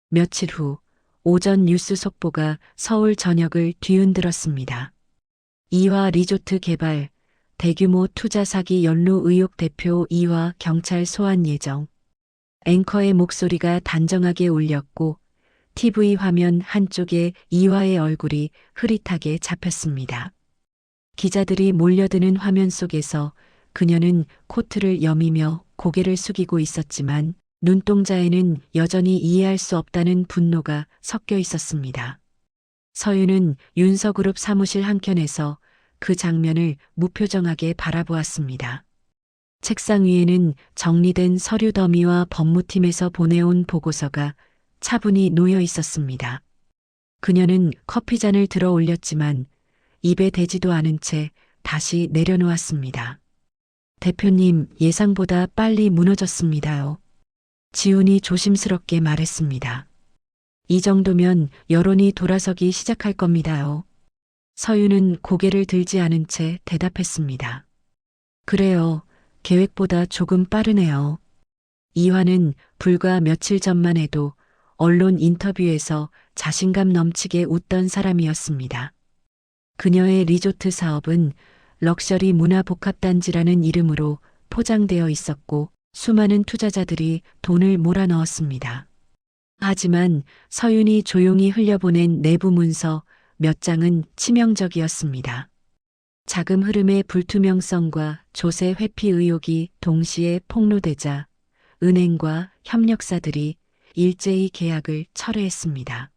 며칠 후 오전 뉴스 속보가 서울 전역을 뒤흔들었습니다. 이화 리조트 개발, 대규모 투자 사기 연루 의혹 대표 이화 경찰 소환 예정. 앵커의 목소리가 단정하게 울렸고 TV 화면 한쪽에 이화의 얼굴이 흐릿하게 잡혔습니다. 기자들이 몰려드는 화면 속에서 그녀는 코트를 여미며 고개를 숙이고 있었지만 눈동자에는 여전히 이해할 수 없다는 분노가 섞여 있었습니다. 서유는 윤서그룹 사무실 한켠에서 그 장면을 무표정하게 바라보았습니다. 책상 위에는 정리된 서류 더미와 법무팀에서 보내온 보고서가 차분히 놓여 있었습니다. 그녀는 커피잔을 들어 올렸지만 입에 대지도 않은 채 다시 내려놓았습니다. 대표님, 예상보다 빨리 무너졌습니다요. 지훈이 조심스럽게 말했습니다. 이 정도면 여론이 돌아서기 시작할 겁니다요. 서유는 고개를 들지 않은 채 대답했습니다. 그래요. 계획보다 조금 빠르네요. 이화는 불과 며칠 전만 해도 언론 인터뷰에서 자신감 넘치게 웃던 사람이었습니다. 그녀의 리조트 사업은 럭셔리 문화복합단지라는 이름으로 포장되어 있었고 수많은 투자자들이 돈을 몰아넣었습니다. 하지만 서윤이 조용히 흘려보낸 내부 문서 몇 장은 치명적이었습니다. 자금 흐름의 불투명성과 조세 회피 의혹이 동시에 폭로되자 은행과 협력사들이 일제히 계약을 철회했습니다.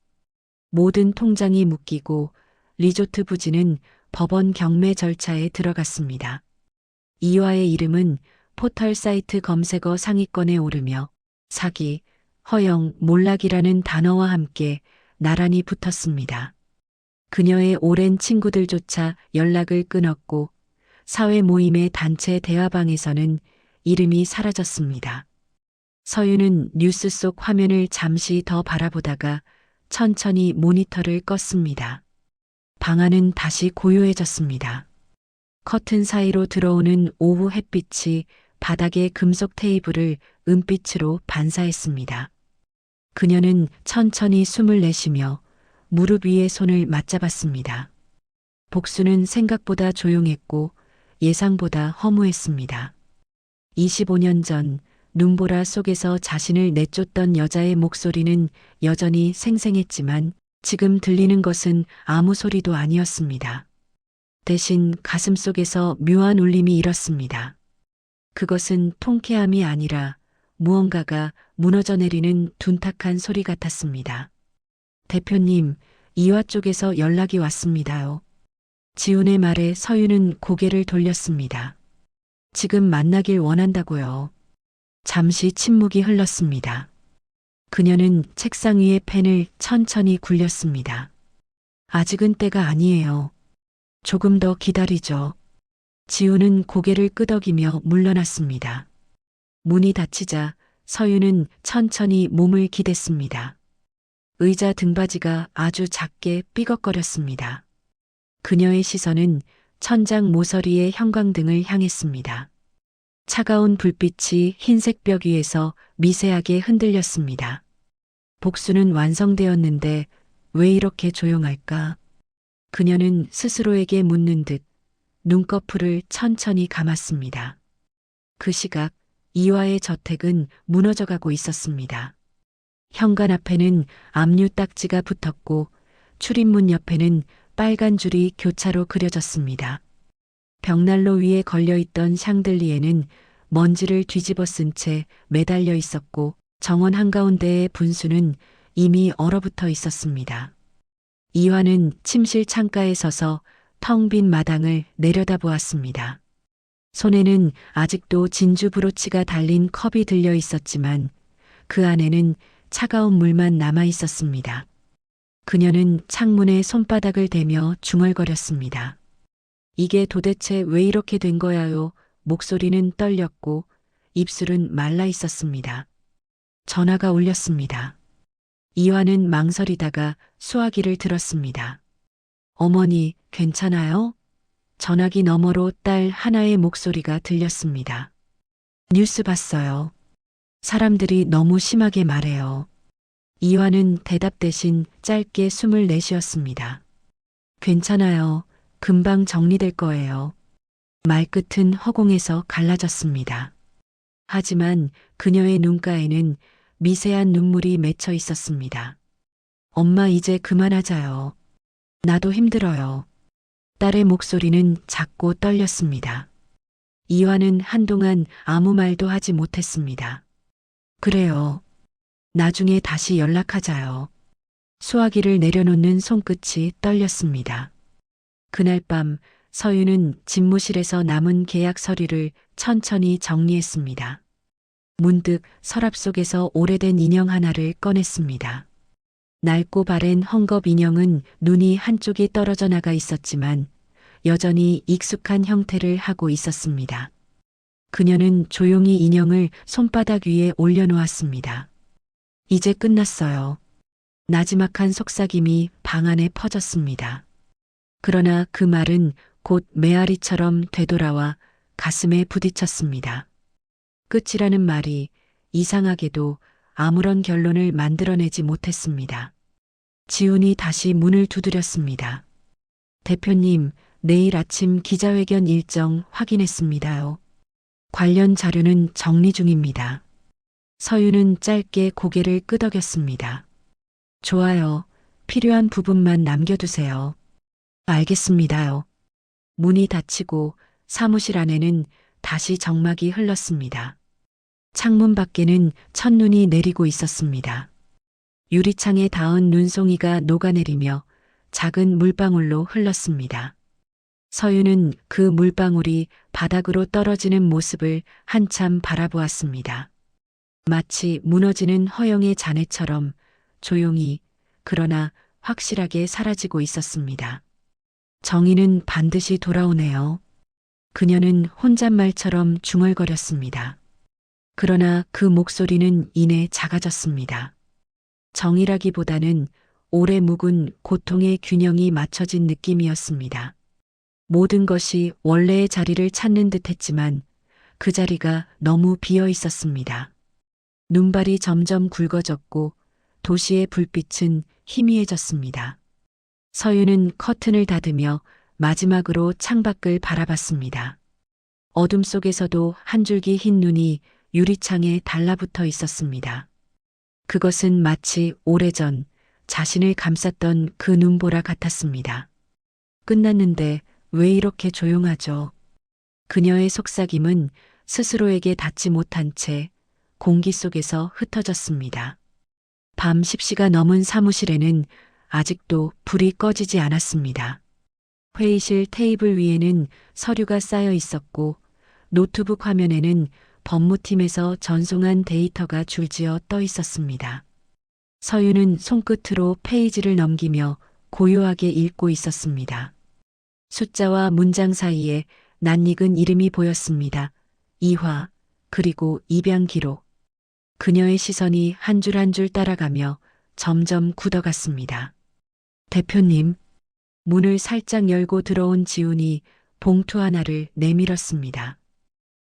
모든 통장이 묶이고 리조트 부지는 법원 경매 절차에 들어갔습니다. 이화의 이름은 포털 사이트 검색어 상위권에 오르며 사기, 허영, 몰락이라는 단어와 함께 나란히 붙었습니다. 그녀의 오랜 친구들조차 연락을 끊었고 사회 모임의 단체 대화방에서는 이름이 사라졌습니다. 서윤은 뉴스 속 화면을 잠시 더 바라보다가 천천히 모니터를 껐습니다. 방 안은 다시 고요해졌습니다. 커튼 사이로 들어오는 오후 햇빛이 바닥의 금속 테이블을 은빛으로 반사했습니다. 그녀는 천천히 숨을 내쉬며 무릎 위에 손을 맞잡았습니다. 복수는 생각보다 조용했고 예상보다 허무했습니다. 25년 전 눈보라 속에서 자신을 내쫓던 여자의 목소리는 여전히 생생했지만 지금 들리는 것은 아무 소리도 아니었습니다. 대신 가슴 속에서 묘한 울림이 일었습니다. 그것은 통쾌함이 아니라 무언가가 무너져 내리는 둔탁한 소리 같았습니다. 대표님, 이화 쪽에서 연락이 왔습니다요. 지훈의 말에 서윤은 고개를 돌렸습니다. 지금 만나길 원한다고요. 잠시 침묵이 흘렀습니다. 그녀는 책상 위에 펜을 천천히 굴렸습니다. 아직은 때가 아니에요. 조금 더 기다리죠. 지훈은 고개를 끄덕이며 물러났습니다. 문이 닫히자 서윤은 천천히 몸을 기댔습니다. 의자 등받이가 아주 작게 삐걱거렸습니다. 그녀의 시선은 천장 모서리의 형광등을 향했습니다. 차가운 불빛이 흰색 벽 위에서 미세하게 흔들렸습니다. 복수는 완성되었는데 왜 이렇게 조용할까? 그녀는 스스로에게 묻는 듯 눈꺼풀을 천천히 감았습니다. 그 시각 이화의 저택은 무너져가고 있었습니다. 현관 앞에는 압류 딱지가 붙었고 출입문 옆에는 빨간 줄이 교차로 그려졌습니다. 벽난로 위에 걸려있던 샹들리에는 먼지를 뒤집어 쓴 채 매달려 있었고 정원 한가운데의 분수는 이미 얼어붙어 있었습니다. 이화는 침실 창가에 서서 텅 빈 마당을 내려다보았습니다. 손에는 아직도 진주 브로치가 달린 컵이 들려 있었지만 그 안에는 차가운 물만 남아 있었습니다. 그녀는 창문에 손바닥을 대며 중얼거렸습니다. 이게 도대체 왜 이렇게 된 거야요? 목소리는 떨렸고 입술은 말라 있었습니다. 전화가 울렸습니다. 이화는 망설이다가 수화기를 들었습니다. 어머니, 괜찮아요? 전화기 너머로 딸 하나의 목소리가 들렸습니다. 뉴스 봤어요. 사람들이 너무 심하게 말해요. 이화는 대답 대신 짧게 숨을 내쉬었습니다. 괜찮아요. 금방 정리될 거예요. 말끝은 허공에서 갈라졌습니다. 하지만 그녀의 눈가에는 미세한 눈물이 맺혀 있었습니다. 엄마 이제 그만하자요. 나도 힘들어요. 딸의 목소리는 작고 떨렸습니다. 이화는 한동안 아무 말도 하지 못했습니다. 그래요. 나중에 다시 연락하자요. 수화기를 내려놓는 손끝이 떨렸습니다. 그날 밤 서윤은 집무실에서 남은 계약 서류를 천천히 정리했습니다. 문득 서랍 속에서 오래된 인형 하나를 꺼냈습니다. 낡고 바랜 헝겊 인형은 눈이 한쪽이 떨어져 나가 있었지만 여전히 익숙한 형태를 하고 있었습니다. 그녀는 조용히 인형을 손바닥 위에 올려놓았습니다. 이제 끝났어요. 나지막한 속삭임이 방 안에 퍼졌습니다. 그러나 그 말은 곧 메아리처럼 되돌아와 가슴에 부딪혔습니다. 끝이라는 말이 이상하게도 아무런 결론을 만들어내지 못했습니다. 지훈이 다시 문을 두드렸습니다. 대표님, 내일 아침 기자회견 일정 확인했습니다요. 관련 자료는 정리 중입니다. 서윤은 짧게 고개를 끄덕였습니다. 좋아요. 필요한 부분만 남겨두세요. 알겠습니다요. 문이 닫히고 사무실 안에는 다시 정막이 흘렀습니다. 창문 밖에는 첫눈이 내리고 있었습니다. 유리창에 닿은 눈송이가 녹아내리며 작은 물방울로 흘렀습니다. 서윤은 그 물방울이 바닥으로 떨어지는 모습을 한참 바라보았습니다. 마치 무너지는 허영의 잔해처럼 조용히 그러나 확실하게 사라지고 있었습니다. 정의는 반드시 돌아오네요. 그녀는 혼잣말처럼 중얼거렸습니다. 그러나 그 목소리는 이내 작아졌습니다. 정의라기보다는 오래 묵은 고통의 균형이 맞춰진 느낌이었습니다. 모든 것이 원래의 자리를 찾는 듯 했지만 그 자리가 너무 비어 있었습니다. 눈발이 점점 굵어졌고 도시의 불빛은 희미해졌습니다. 서윤은 커튼을 닫으며 마지막으로 창밖을 바라봤습니다. 어둠 속에서도 한 줄기 흰 눈이 유리창에 달라붙어 있었습니다. 그것은 마치 오래전 자신을 감쌌던 그 눈보라 같았습니다. 끝났는데 왜 이렇게 조용하죠? 그녀의 속삭임은 스스로에게 닿지 못한 채 공기 속에서 흩어졌습니다. 밤 10시가 넘은 사무실에는 아직도 불이 꺼지지 않았습니다. 회의실 테이블 위에는 서류가 쌓여 있었고 노트북 화면에는 법무팀에서 전송한 데이터가 줄지어 떠 있었습니다. 서윤은 손끝으로 페이지를 넘기며 고요하게 읽고 있었습니다. 숫자와 문장 사이에 낯익은 이름이 보였습니다. 이화, 그리고 입양 기록. 그녀의 시선이 한 줄 한 줄 따라가며 점점 굳어갔습니다. 대표님, 문을 살짝 열고 들어온 지훈이 봉투 하나를 내밀었습니다.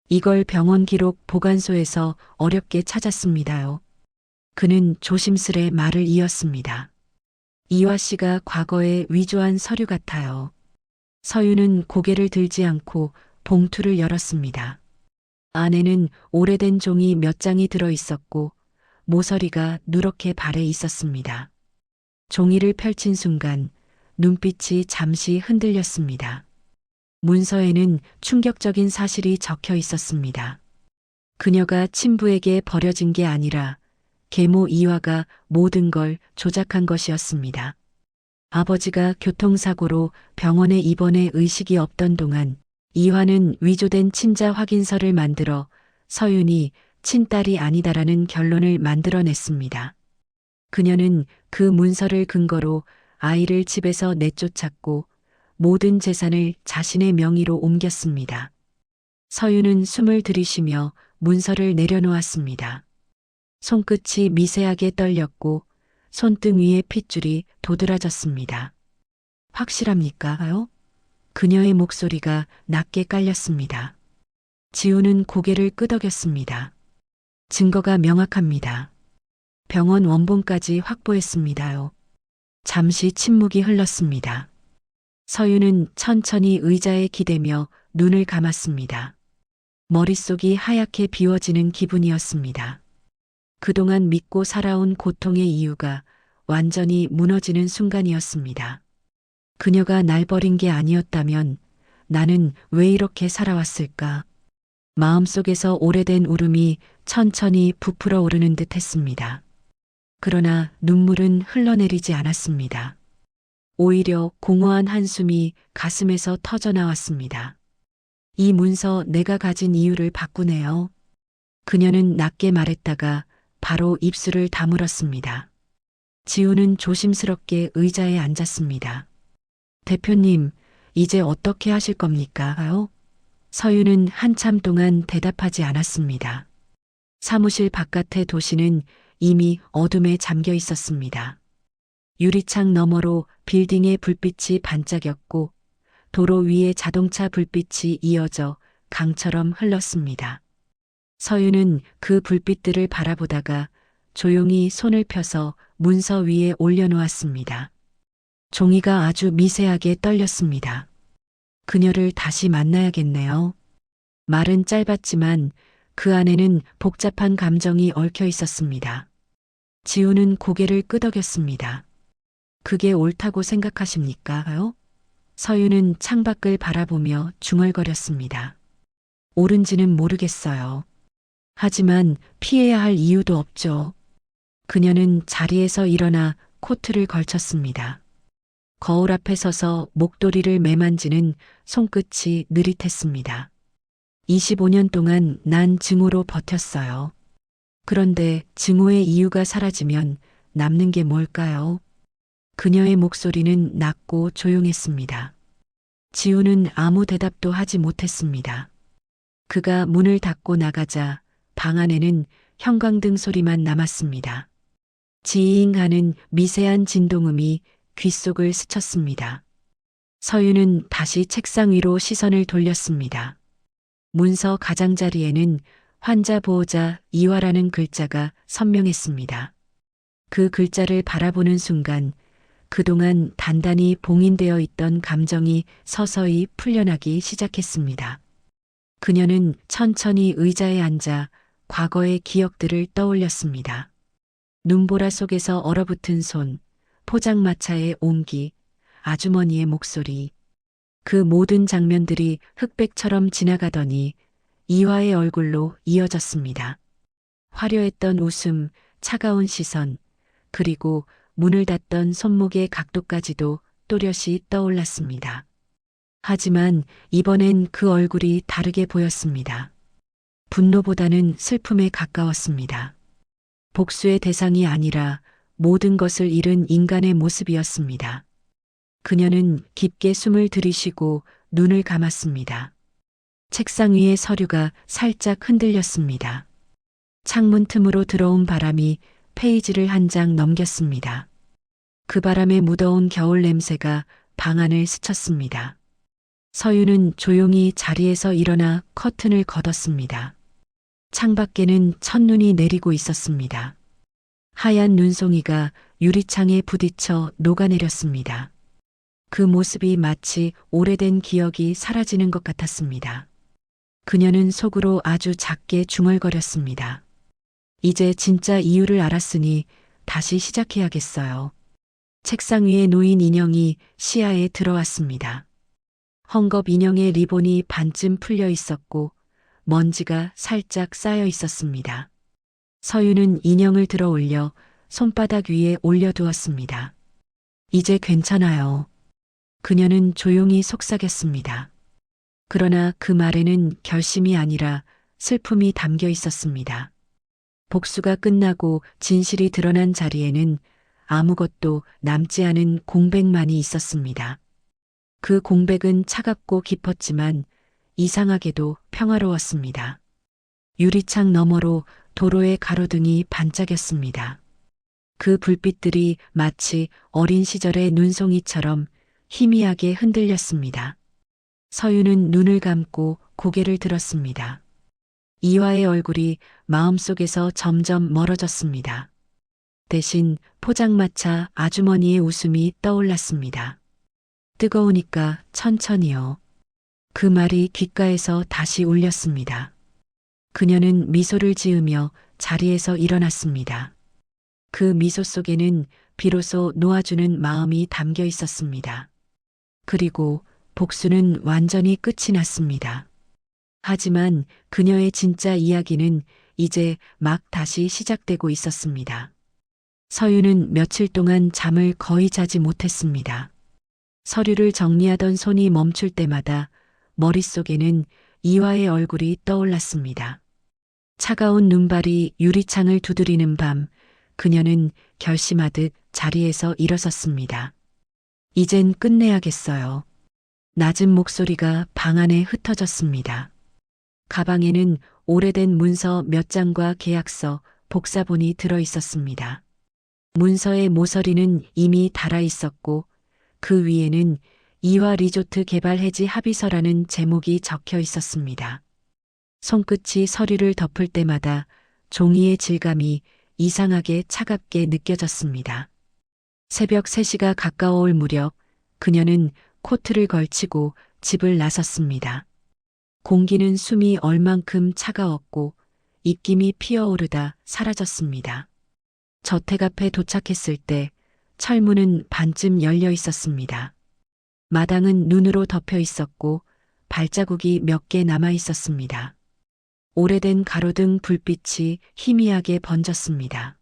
이걸 병원 기록 보관소에서 어렵게 찾았습니다요. 그는 조심스레 말을 이었습니다. 이화 씨가 과거에 위조한 서류 같아요. 서윤은 고개를 들지 않고 봉투를 열었습니다. 안에는 오래된 종이 몇 장이 들어 있었고 모서리가 누렇게 발해 있었습니다. 종이를 펼친 순간 눈빛이 잠시 흔들렸습니다. 문서에는 충격적인 사실이 적혀 있었습니다. 그녀가 친부에게 버려진 게 아니라 계모 이화가 모든 걸 조작한 것이었습니다. 아버지가 교통사고로 병원에 입원해 의식이 없던 동안 이화는 위조된 친자 확인서를 만들어 서윤이 친딸이 아니다라는 결론을 만들어냈습니다. 그녀는 그 문서를 근거로 아이를 집에서 내쫓았고 모든 재산을 자신의 명의로 옮겼습니다. 서윤은 숨을 들이쉬며 문서를 내려놓았습니다. 손끝이 미세하게 떨렸고 손등 위에 핏줄이 도드라졌습니다. 확실합니까요? 그녀의 목소리가 낮게 깔렸습니다. 지우는 고개를 끄덕였습니다. 증거가 명확합니다. 병원 원본까지 확보했습니다요. 잠시 침묵이 흘렀습니다. 서윤은 천천히 의자에 기대며 눈을 감았습니다. 머릿속이 하얗게 비워지는 기분이었습니다. 그동안 믿고 살아온 고통의 이유가 완전히 무너지는 순간이었습니다. 그녀가 날 버린 게 아니었다면 나는 왜 이렇게 살아왔을까? 마음속에서 오래된 울음이 천천히 부풀어 오르는 듯 했습니다. 그러나 눈물은 흘러내리지 않았습니다. 오히려 공허한 한숨이 가슴에서 터져나왔습니다. 이 문서 내가 가진 이유를 바꾸네요. 그녀는 낮게 말했다가 바로 입술을 다물었습니다. 지우는 조심스럽게 의자에 앉았습니다. 대표님, 이제 어떻게 하실 겁니까? 서윤은 한참 동안 대답하지 않았습니다. 사무실 바깥의 도시는 이미 어둠에 잠겨 있었습니다. 유리창 너머로 빌딩의 불빛이 반짝였고 도로 위에 자동차 불빛이 이어져 강처럼 흘렀습니다. 서윤은 그 불빛들을 바라보다가 조용히 손을 펴서 문서 위에 올려놓았습니다. 종이가 아주 미세하게 떨렸습니다. 그녀를 다시 만나야겠네요. 말은 짧았지만 그 안에는 복잡한 감정이 얽혀 있었습니다. 지우는 고개를 끄덕였습니다. 그게 옳다고 생각하십니까요? 서윤은 창밖을 바라보며 중얼거렸습니다. 옳은지는 모르겠어요. 하지만 피해야 할 이유도 없죠. 그녀는 자리에서 일어나 코트를 걸쳤습니다. 거울 앞에 서서 목도리를 매만지는 손끝이 느릿했습니다. 25년 동안 난 증오로 버텼어요. 그런데 증오의 이유가 사라지면 남는 게 뭘까요? 그녀의 목소리는 낮고 조용했습니다. 지우는 아무 대답도 하지 못했습니다. 그가 문을 닫고 나가자 방 안에는 형광등 소리만 남았습니다. 지잉 하는 미세한 진동음이 귓속을 스쳤습니다. 서윤은 다시 책상 위로 시선을 돌렸습니다. 문서 가장자리에는 환자 보호자 이화라는 글자가 선명했습니다. 그 글자를 바라보는 순간 그동안 단단히 봉인되어 있던 감정이 서서히 풀려나기 시작했습니다. 그녀는 천천히 의자에 앉아 과거의 기억들을 떠올렸습니다. 눈보라 속에서 얼어붙은 손, 포장마차의 온기, 아주머니의 목소리. 그 모든 장면들이 흑백처럼 지나가더니 이화의 얼굴로 이어졌습니다. 화려했던 웃음, 차가운 시선, 그리고 문을 닫던 손목의 각도까지도 또렷이 떠올랐습니다. 하지만 이번엔 그 얼굴이 다르게 보였습니다. 분노보다는 슬픔에 가까웠습니다. 복수의 대상이 아니라 모든 것을 잃은 인간의 모습이었습니다. 그녀는 깊게 숨을 들이쉬고 눈을 감았습니다. 책상 위의 서류가 살짝 흔들렸습니다. 창문 틈으로 들어온 바람이 페이지를 한 장 넘겼습니다. 그 바람에 무더운 겨울 냄새가 방 안을 스쳤습니다. 서윤은 조용히 자리에서 일어나 커튼을 걷었습니다. 창밖에는 첫눈이 내리고 있었습니다. 하얀 눈송이가 유리창에 부딪혀 녹아내렸습니다. 그 모습이 마치 오래된 기억이 사라지는 것 같았습니다. 그녀는 속으로 아주 작게 중얼거렸습니다. 이제 진짜 이유를 알았으니 다시 시작해야겠어요. 책상 위에 놓인 인형이 시야에 들어왔습니다. 헝겊 인형의 리본이 반쯤 풀려 있었고 먼지가 살짝 쌓여 있었습니다. 서윤은 인형을 들어 올려 손바닥 위에 올려두었습니다. 이제 괜찮아요. 그녀는 조용히 속삭였습니다. 그러나 그 말에는 결심이 아니라 슬픔이 담겨 있었습니다. 복수가 끝나고 진실이 드러난 자리에는 아무것도 남지 않은 공백만이 있었습니다. 그 공백은 차갑고 깊었지만 이상하게도 평화로웠습니다. 유리창 너머로 도로의 가로등이 반짝였습니다. 그 불빛들이 마치 어린 시절의 눈송이처럼 희미하게 흔들렸습니다. 서윤은 눈을 감고 고개를 들었습니다. 이화의 얼굴이 마음속에서 점점 멀어졌습니다. 대신 포장마차 아주머니의 웃음이 떠올랐습니다. 뜨거우니까 천천히요. 그 말이 귓가에서 다시 울렸습니다. 그녀는 미소를 지으며 자리에서 일어났습니다. 그 미소 속에는 비로소 놓아주는 마음이 담겨 있었습니다. 그리고 복수는 완전히 끝이 났습니다. 하지만 그녀의 진짜 이야기는 이제 막 다시 시작되고 있었습니다. 서윤은 며칠 동안 잠을 거의 자지 못했습니다. 서류를 정리하던 손이 멈출 때마다 머릿속에는 이화의 얼굴이 떠올랐습니다. 차가운 눈발이 유리창을 두드리는 밤, 그녀는 결심하듯 자리에서 일어섰습니다. 이젠 끝내야겠어요. 낮은 목소리가 방 안에 흩어졌습니다. 가방에는 오래된 문서 몇 장과 계약서, 복사본이 들어 있었습니다. 문서의 모서리는 이미 닳아 있었고 그 위에는 이화 리조트 개발 해지 합의서라는 제목이 적혀 있었습니다. 손끝이 서류를 덮을 때마다 종이의 질감이 이상하게 차갑게 느껴졌습니다. 새벽 3시가 가까워올 무렵 그녀는 코트를 걸치고 집을 나섰습니다. 공기는 숨이 얼만큼 차가웠고 입김이 피어오르다 사라졌습니다. 저택 앞에 도착했을 때 철문은 반쯤 열려 있었습니다. 마당은 눈으로 덮여 있었고 발자국이 몇 개 남아 있었습니다. 오래된 가로등 불빛이 희미하게 번졌습니다.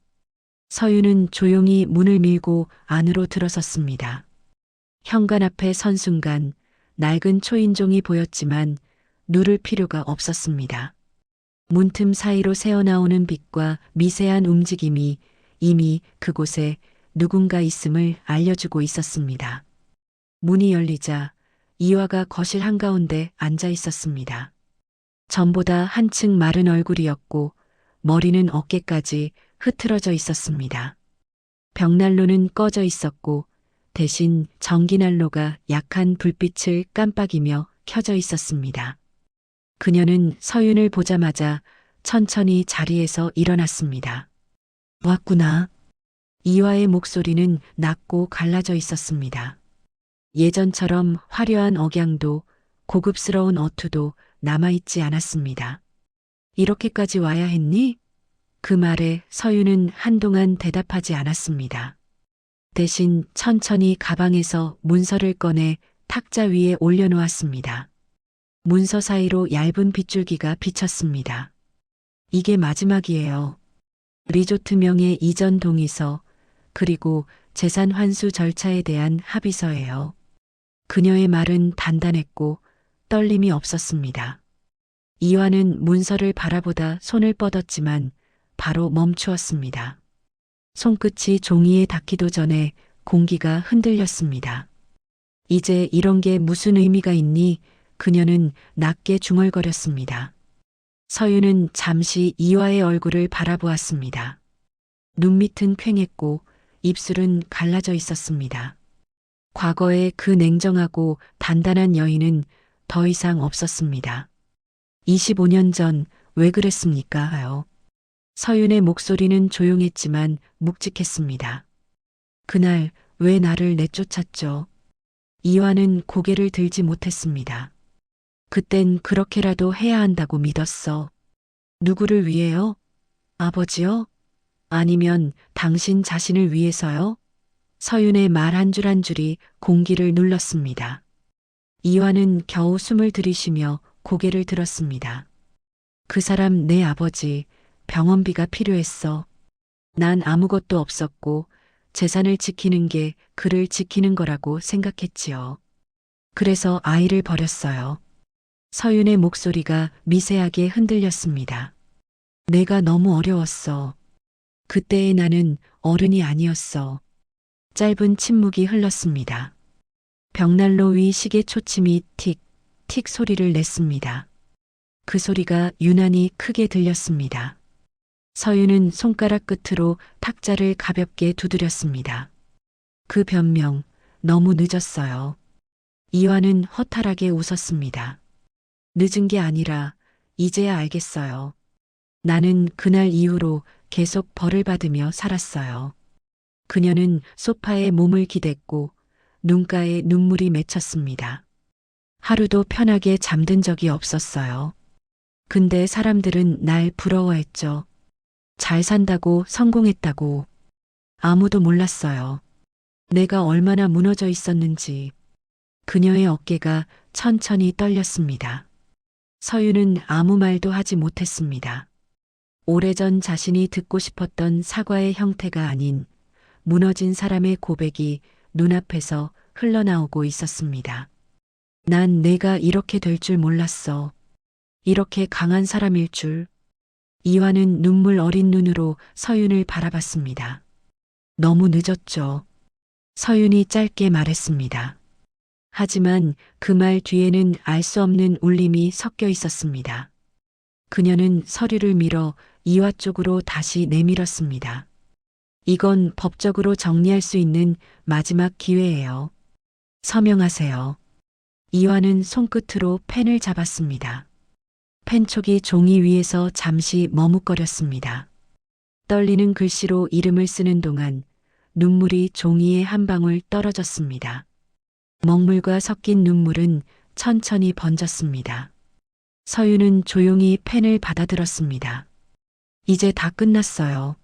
서윤은 조용히 문을 밀고 안으로 들어섰습니다. 현관 앞에 선 순간 낡은 초인종이 보였지만 누를 필요가 없었습니다. 문틈 사이로 새어나오는 빛과 미세한 움직임이 이미 그곳에 누군가 있음을 알려주고 있었습니다. 문이 열리자 이화가 거실 한가운데 앉아 있었습니다. 전보다 한층 마른 얼굴이었고 머리는 어깨까지 흐트러져 있었습니다. 벽난로는 꺼져 있었고 대신 전기난로가 약한 불빛을 깜빡이며 켜져 있었습니다. 그녀는 서윤을 보자마자 천천히 자리에서 일어났습니다. 왔구나. 이화의 목소리는 낮고 갈라져 있었습니다. 예전처럼 화려한 억양도 고급스러운 어투도 남아있지 않았습니다. 이렇게까지 와야 했니? 그 말에 서윤은 한동안 대답하지 않았습니다. 대신 천천히 가방에서 문서를 꺼내 탁자 위에 올려놓았습니다. 문서 사이로 얇은 빗줄기가 비쳤습니다. 이게 마지막이에요. 리조트명의 이전 동의서, 그리고 재산 환수 절차에 대한 합의서예요. 그녀의 말은 단단했고 떨림이 없었습니다. 이화는 문서를 바라보다 손을 뻗었지만 바로 멈추었습니다. 손끝이 종이에 닿기도 전에 공기가 흔들렸습니다. 이제 이런 게 무슨 의미가 있니? 그녀는 낮게 중얼거렸습니다. 서윤은 잠시 이화의 얼굴을 바라보았습니다. 눈밑은 퀭했고 입술은 갈라져 있었습니다. 과거의 그 냉정하고 단단한 여인은 더 이상 없었습니다. 25년 전 왜 그랬습니까? 하여. 서윤의 목소리는 조용했지만 묵직했습니다. 그날 왜 나를 내쫓았죠? 이화는 고개를 들지 못했습니다. 그땐 그렇게라도 해야 한다고 믿었어. 누구를 위해요? 아버지요? 아니면 당신 자신을 위해서요? 서윤의 말 한 줄 한 줄이 공기를 눌렀습니다. 이화는 겨우 숨을 들이쉬며 고개를 들었습니다. 그 사람 내 아버지, 병원비가 필요했어. 난 아무것도 없었고 재산을 지키는 게 그를 지키는 거라고 생각했지요. 그래서 아이를 버렸어요. 서윤의 목소리가 미세하게 흔들렸습니다. 내가 너무 어려웠어. 그때의 나는 어른이 아니었어. 짧은 침묵이 흘렀습니다. 벽난로 위 시계 초침이 틱, 틱 소리를 냈습니다. 그 소리가 유난히 크게 들렸습니다. 서윤은 손가락 끝으로 탁자를 가볍게 두드렸습니다. 그 변명, 너무 늦었어요. 이화는 허탈하게 웃었습니다. 늦은 게 아니라 이제야 알겠어요. 나는 그날 이후로 계속 벌을 받으며 살았어요. 그녀는 소파에 몸을 기댔고 눈가에 눈물이 맺혔습니다. 하루도 편하게 잠든 적이 없었어요. 근데 사람들은 날 부러워했죠. 잘 산다고 성공했다고. 아무도 몰랐어요. 내가 얼마나 무너져 있었는지. 그녀의 어깨가 천천히 떨렸습니다. 서윤은 아무 말도 하지 못했습니다. 오래전 자신이 듣고 싶었던 사과의 형태가 아닌 무너진 사람의 고백이 눈앞에서 흘러나오고 있었습니다. 난 내가 이렇게 될 줄 몰랐어. 이렇게 강한 사람일 줄. 이화는 눈물 어린 눈으로 서윤을 바라봤습니다. 너무 늦었죠. 서윤이 짧게 말했습니다. 하지만 그 말 뒤에는 알 수 없는 울림이 섞여 있었습니다. 그녀는 서류를 밀어 이화 쪽으로 다시 내밀었습니다. 이건 법적으로 정리할 수 있는 마지막 기회예요. 서명하세요. 이화는 손끝으로 펜을 잡았습니다. 펜촉이 종이 위에서 잠시 머뭇거렸습니다. 떨리는 글씨로 이름을 쓰는 동안 눈물이 종이에 한 방울 떨어졌습니다. 먹물과 섞인 눈물은 천천히 번졌습니다. 서윤은 조용히 펜을 받아들었습니다. 이제 다 끝났어요.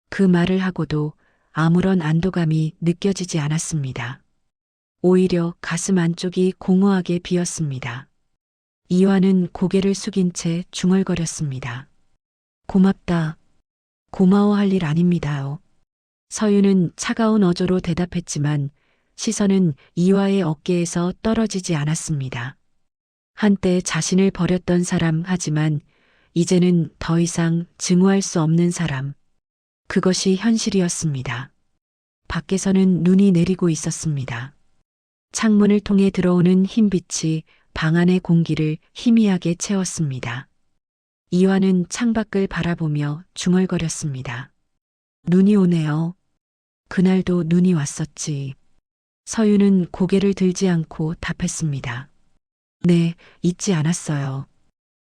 그 말을 하고도 아무런 안도감이 느껴지지 않았습니다. 오히려 가슴 안쪽이 공허하게 비었습니다. 이화는 고개를 숙인 채 중얼거렸습니다. 고맙다. 고마워할 일 아닙니다요. 서유는 차가운 어조로 대답했지만 시선은 이화의 어깨에서 떨어지지 않았습니다. 한때 자신을 버렸던 사람 하지만 이제는 더 이상 증오할 수 없는 사람. 그것이 현실이었습니다. 밖에서는 눈이 내리고 있었습니다. 창문을 통해 들어오는 흰빛이 방 안의 공기를 희미하게 채웠습니다. 이화는 창밖을 바라보며 중얼거렸습니다. 눈이 오네요. 그날도 눈이 왔었지. 서유는 고개를 들지 않고 답했습니다. 네, 잊지 않았어요.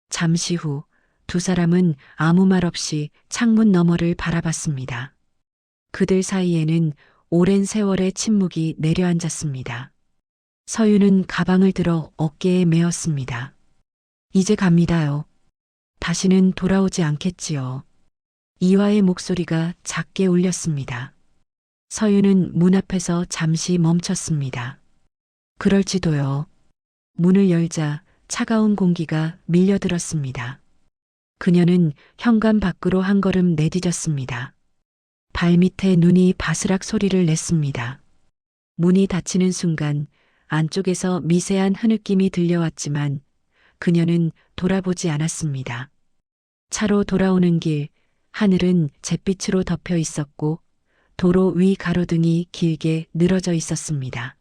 잠시 후 두 사람은 아무 말 없이 창문 너머를 바라봤습니다. 그들 사이에는 오랜 세월의 침묵이 내려앉았습니다. 서유는 가방을 들어 어깨에 메었습니다. 이제 갑니다요. 다시는 돌아오지 않겠지요. 이화의 목소리가 작게 울렸습니다. 서유는 문 앞에서 잠시 멈췄습니다. 그럴지도요. 문을 열자 차가운 공기가 밀려들었습니다. 그녀는 현관 밖으로 한 걸음 내디뎠습니다. 발밑에 눈이 바스락 소리를 냈습니다. 문이 닫히는 순간 안쪽에서 미세한 흐느낌이 들려왔지만 그녀는 돌아보지 않았습니다. 차로 돌아오는 길, 하늘은 잿빛으로 덮여 있었고 도로 위 가로등이 길게 늘어져 있었습니다.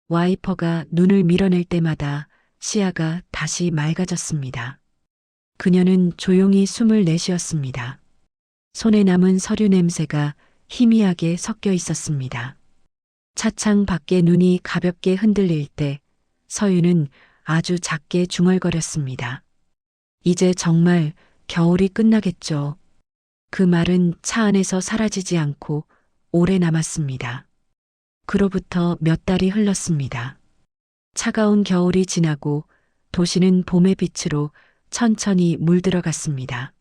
와이퍼가 눈을 밀어낼 때마다 시야가 다시 맑아졌습니다. 그녀는 조용히 숨을 내쉬었습니다. 손에 남은 서류 냄새가 희미하게 섞여 있었습니다. 차창 밖에 눈이 가볍게 흔들릴 때 서유는 아주 작게 중얼거렸습니다. 이제 정말 겨울이 끝나겠죠. 그 말은 차 안에서 사라지지 않고 오래 남았습니다. 그로부터 몇 달이 흘렀습니다. 차가운 겨울이 지나고 도시는 봄의 빛으로 천천히 물들어갔습니다.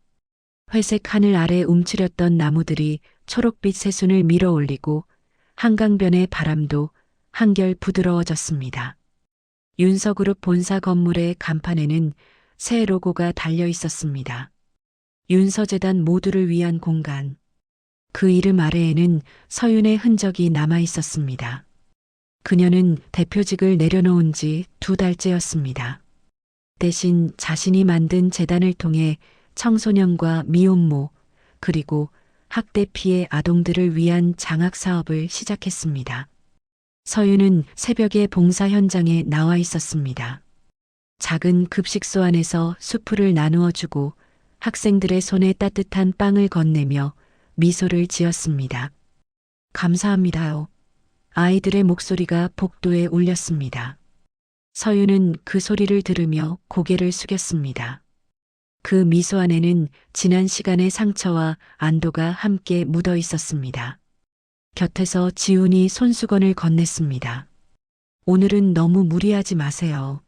회색 하늘 아래 움츠렸던 나무들이 초록빛 새순을 밀어 올리고 한강변의 바람도 한결 부드러워졌습니다. 윤서그룹 본사 건물의 간판에는 새 로고가 달려 있었습니다. 윤서재단 모두를 위한 공간. 그 이름 아래에는 서윤의 흔적이 남아 있었습니다. 그녀는 대표직을 내려놓은 지 2달째였습니다. 대신 자신이 만든 재단을 통해 청소년과 미혼모 그리고 학대 피해 아동들을 위한 장학 사업을 시작했습니다. 서유는 새벽에 봉사 현장에 나와 있었습니다. 작은 급식소 안에서 수프를 나누어 주고 학생들의 손에 따뜻한 빵을 건네며 미소를 지었습니다. 감사합니다요. 아이들의 목소리가 복도에 울렸습니다. 서유는 그 소리를 들으며 고개를 숙였습니다. 그 미소 안에는 지난 시간의 상처와 안도가 함께 묻어 있었습니다. 곁에서 지훈이 손수건을 건넸습니다. 오늘은 너무 무리하지 마세요.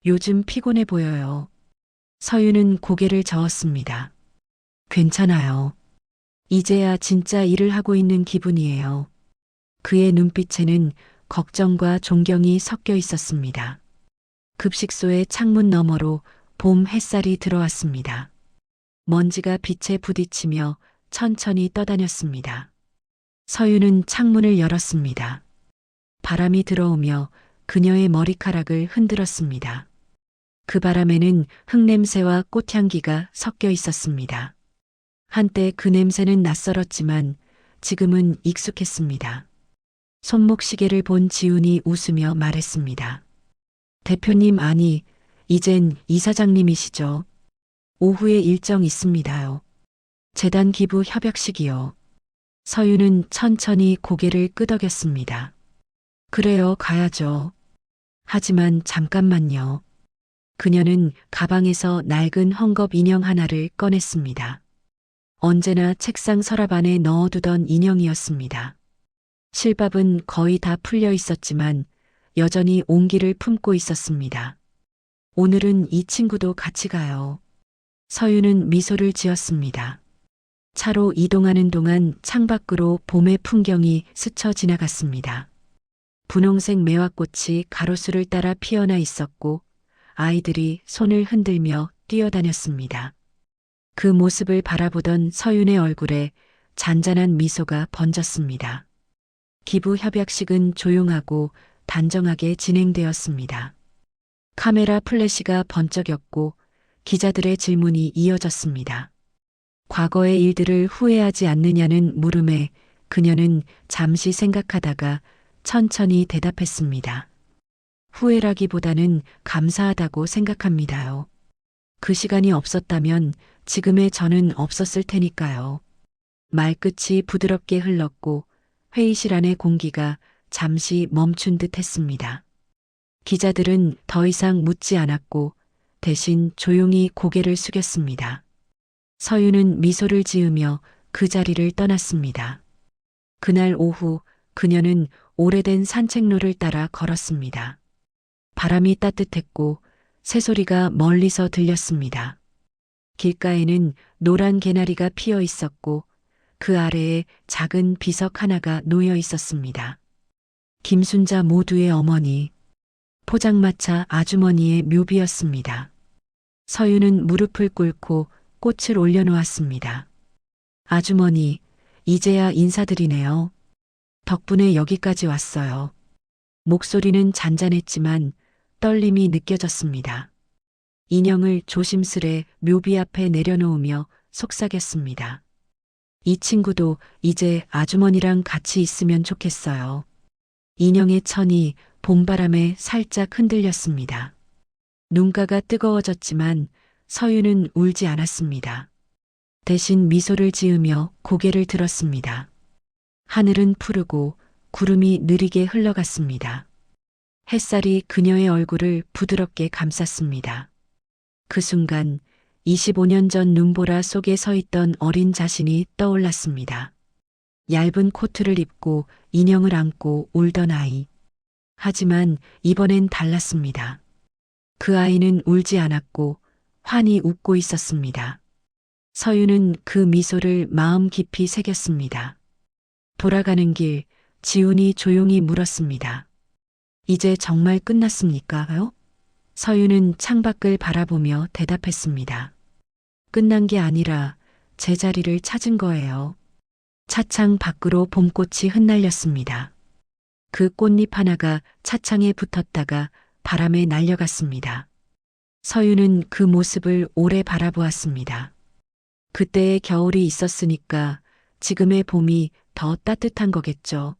요즘 피곤해 보여요. 서유는 고개를 저었습니다. 괜찮아요. 이제야 진짜 일을 하고 있는 기분이에요. 그의 눈빛에는 걱정과 존경이 섞여 있었습니다. 급식소의 창문 너머로 봄 햇살이 들어왔습니다. 먼지가 빛에 부딪히며 천천히 떠다녔습니다. 서유는 창문을 열었습니다. 바람이 들어오며 그녀의 머리카락을 흔들었습니다. 그 바람에는 흙냄새와 꽃향기가 섞여 있었습니다. 한때 그 냄새는 낯설었지만 지금은 익숙했습니다. 손목시계를 본 지훈이 웃으며 말했습니다. 대표님 아니, 이젠 이사장님이시죠. 오후에 일정 있습니다요. 재단 기부 협약식이요. 서유는 천천히 고개를 끄덕였습니다. 그래요, 가야죠. 하지만 잠깐만요. 그녀는 가방에서 낡은 헝겊 인형 하나를 꺼냈습니다. 언제나 책상 서랍 안에 넣어두던 인형이었습니다. 실밥은 거의 다 풀려 있었지만 여전히 온기를 품고 있었습니다. 오늘은 이 친구도 같이 가요. 서유는 미소를 지었습니다. 차로 이동하는 동안 창밖으로 봄의 풍경이 스쳐 지나갔습니다. 분홍색 매화꽃이 가로수를 따라 피어나 있었고 아이들이 손을 흔들며 뛰어다녔습니다. 그 모습을 바라보던 서윤의 얼굴에 잔잔한 미소가 번졌습니다. 기부 협약식은 조용하고 단정하게 진행되었습니다. 카메라 플래시가 번쩍였고 기자들의 질문이 이어졌습니다. 과거의 일들을 후회하지 않느냐는 물음에 그녀는 잠시 생각하다가 천천히 대답했습니다. 후회라기보다는 감사하다고 생각합니다요. 그 시간이 없었다면 지금의 저는 없었을 테니까요. 말끝이 부드럽게 흘렀고 회의실 안의 공기가 잠시 멈춘 듯 했습니다. 기자들은 더 이상 묻지 않았고 대신 조용히 고개를 숙였습니다. 서윤은 미소를 지으며 그 자리를 떠났습니다. 그날 오후 그녀는 오래된 산책로를 따라 걸었습니다. 바람이 따뜻했고 새소리가 멀리서 들렸습니다. 길가에는 노란 개나리가 피어 있었고 그 아래에 작은 비석 하나가 놓여 있었습니다. 김순자 모두의 어머니, 포장마차 아주머니의 묘비였습니다. 서윤은 무릎을 꿇고 꽃을 올려놓았습니다. 아주머니, 이제야 인사드리네요. 덕분에 여기까지 왔어요. 목소리는 잔잔했지만 떨림이 느껴졌습니다. 인형을 조심스레 묘비 앞에 내려놓으며 속삭였습니다. 이 친구도 이제 아주머니랑 같이 있으면 좋겠어요. 인형의 천이 봄바람에 살짝 흔들렸습니다. 눈가가 뜨거워졌지만 서윤은 울지 않았습니다. 대신 미소를 지으며 고개를 들었습니다. 하늘은 푸르고 구름이 느리게 흘러갔습니다. 햇살이 그녀의 얼굴을 부드럽게 감쌌습니다. 그 순간 25년 전 눈보라 속에 서 있던 어린 자신이 떠올랐습니다. 얇은 코트를 입고 인형을 안고 울던 아이. 하지만 이번엔 달랐습니다. 그 아이는 울지 않았고 환히 웃고 있었습니다. 서윤은 그 미소를 마음 깊이 새겼습니다. 돌아가는 길, 지훈이 조용히 물었습니다. 이제 정말 끝났습니까요? 서윤은 창밖을 바라보며 대답했습니다. 끝난 게 아니라 제자리를 찾은 거예요. 차창 밖으로 봄꽃이 흩날렸습니다. 그 꽃잎 하나가 차창에 붙었다가 바람에 날려갔습니다. 서윤은 그 모습을 오래 바라보았습니다. 그때의 겨울이 있었으니까 지금의 봄이 더 따뜻한 거겠죠.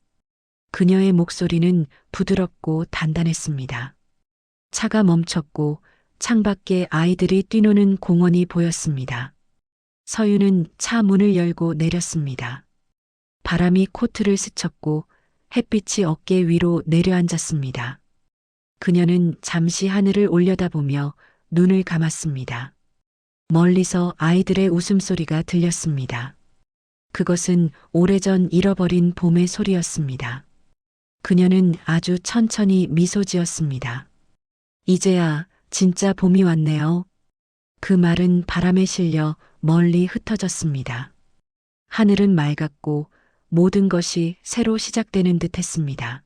그녀의 목소리는 부드럽고 단단했습니다. 차가 멈췄고 창밖에 아이들이 뛰노는 공원이 보였습니다. 서윤은 차 문을 열고 내렸습니다. 바람이 코트를 스쳤고 햇빛이 어깨 위로 내려앉았습니다. 그녀는 잠시 하늘을 올려다보며 눈을 감았습니다. 멀리서 아이들의 웃음소리가 들렸습니다. 그것은 오래전 잃어버린 봄의 소리였습니다. 그녀는 아주 천천히 미소 지었습니다. 이제야 진짜 봄이 왔네요. 그 말은 바람에 실려 멀리 흩어졌습니다. 하늘은 맑았고 모든 것이 새로 시작되는 듯 했습니다.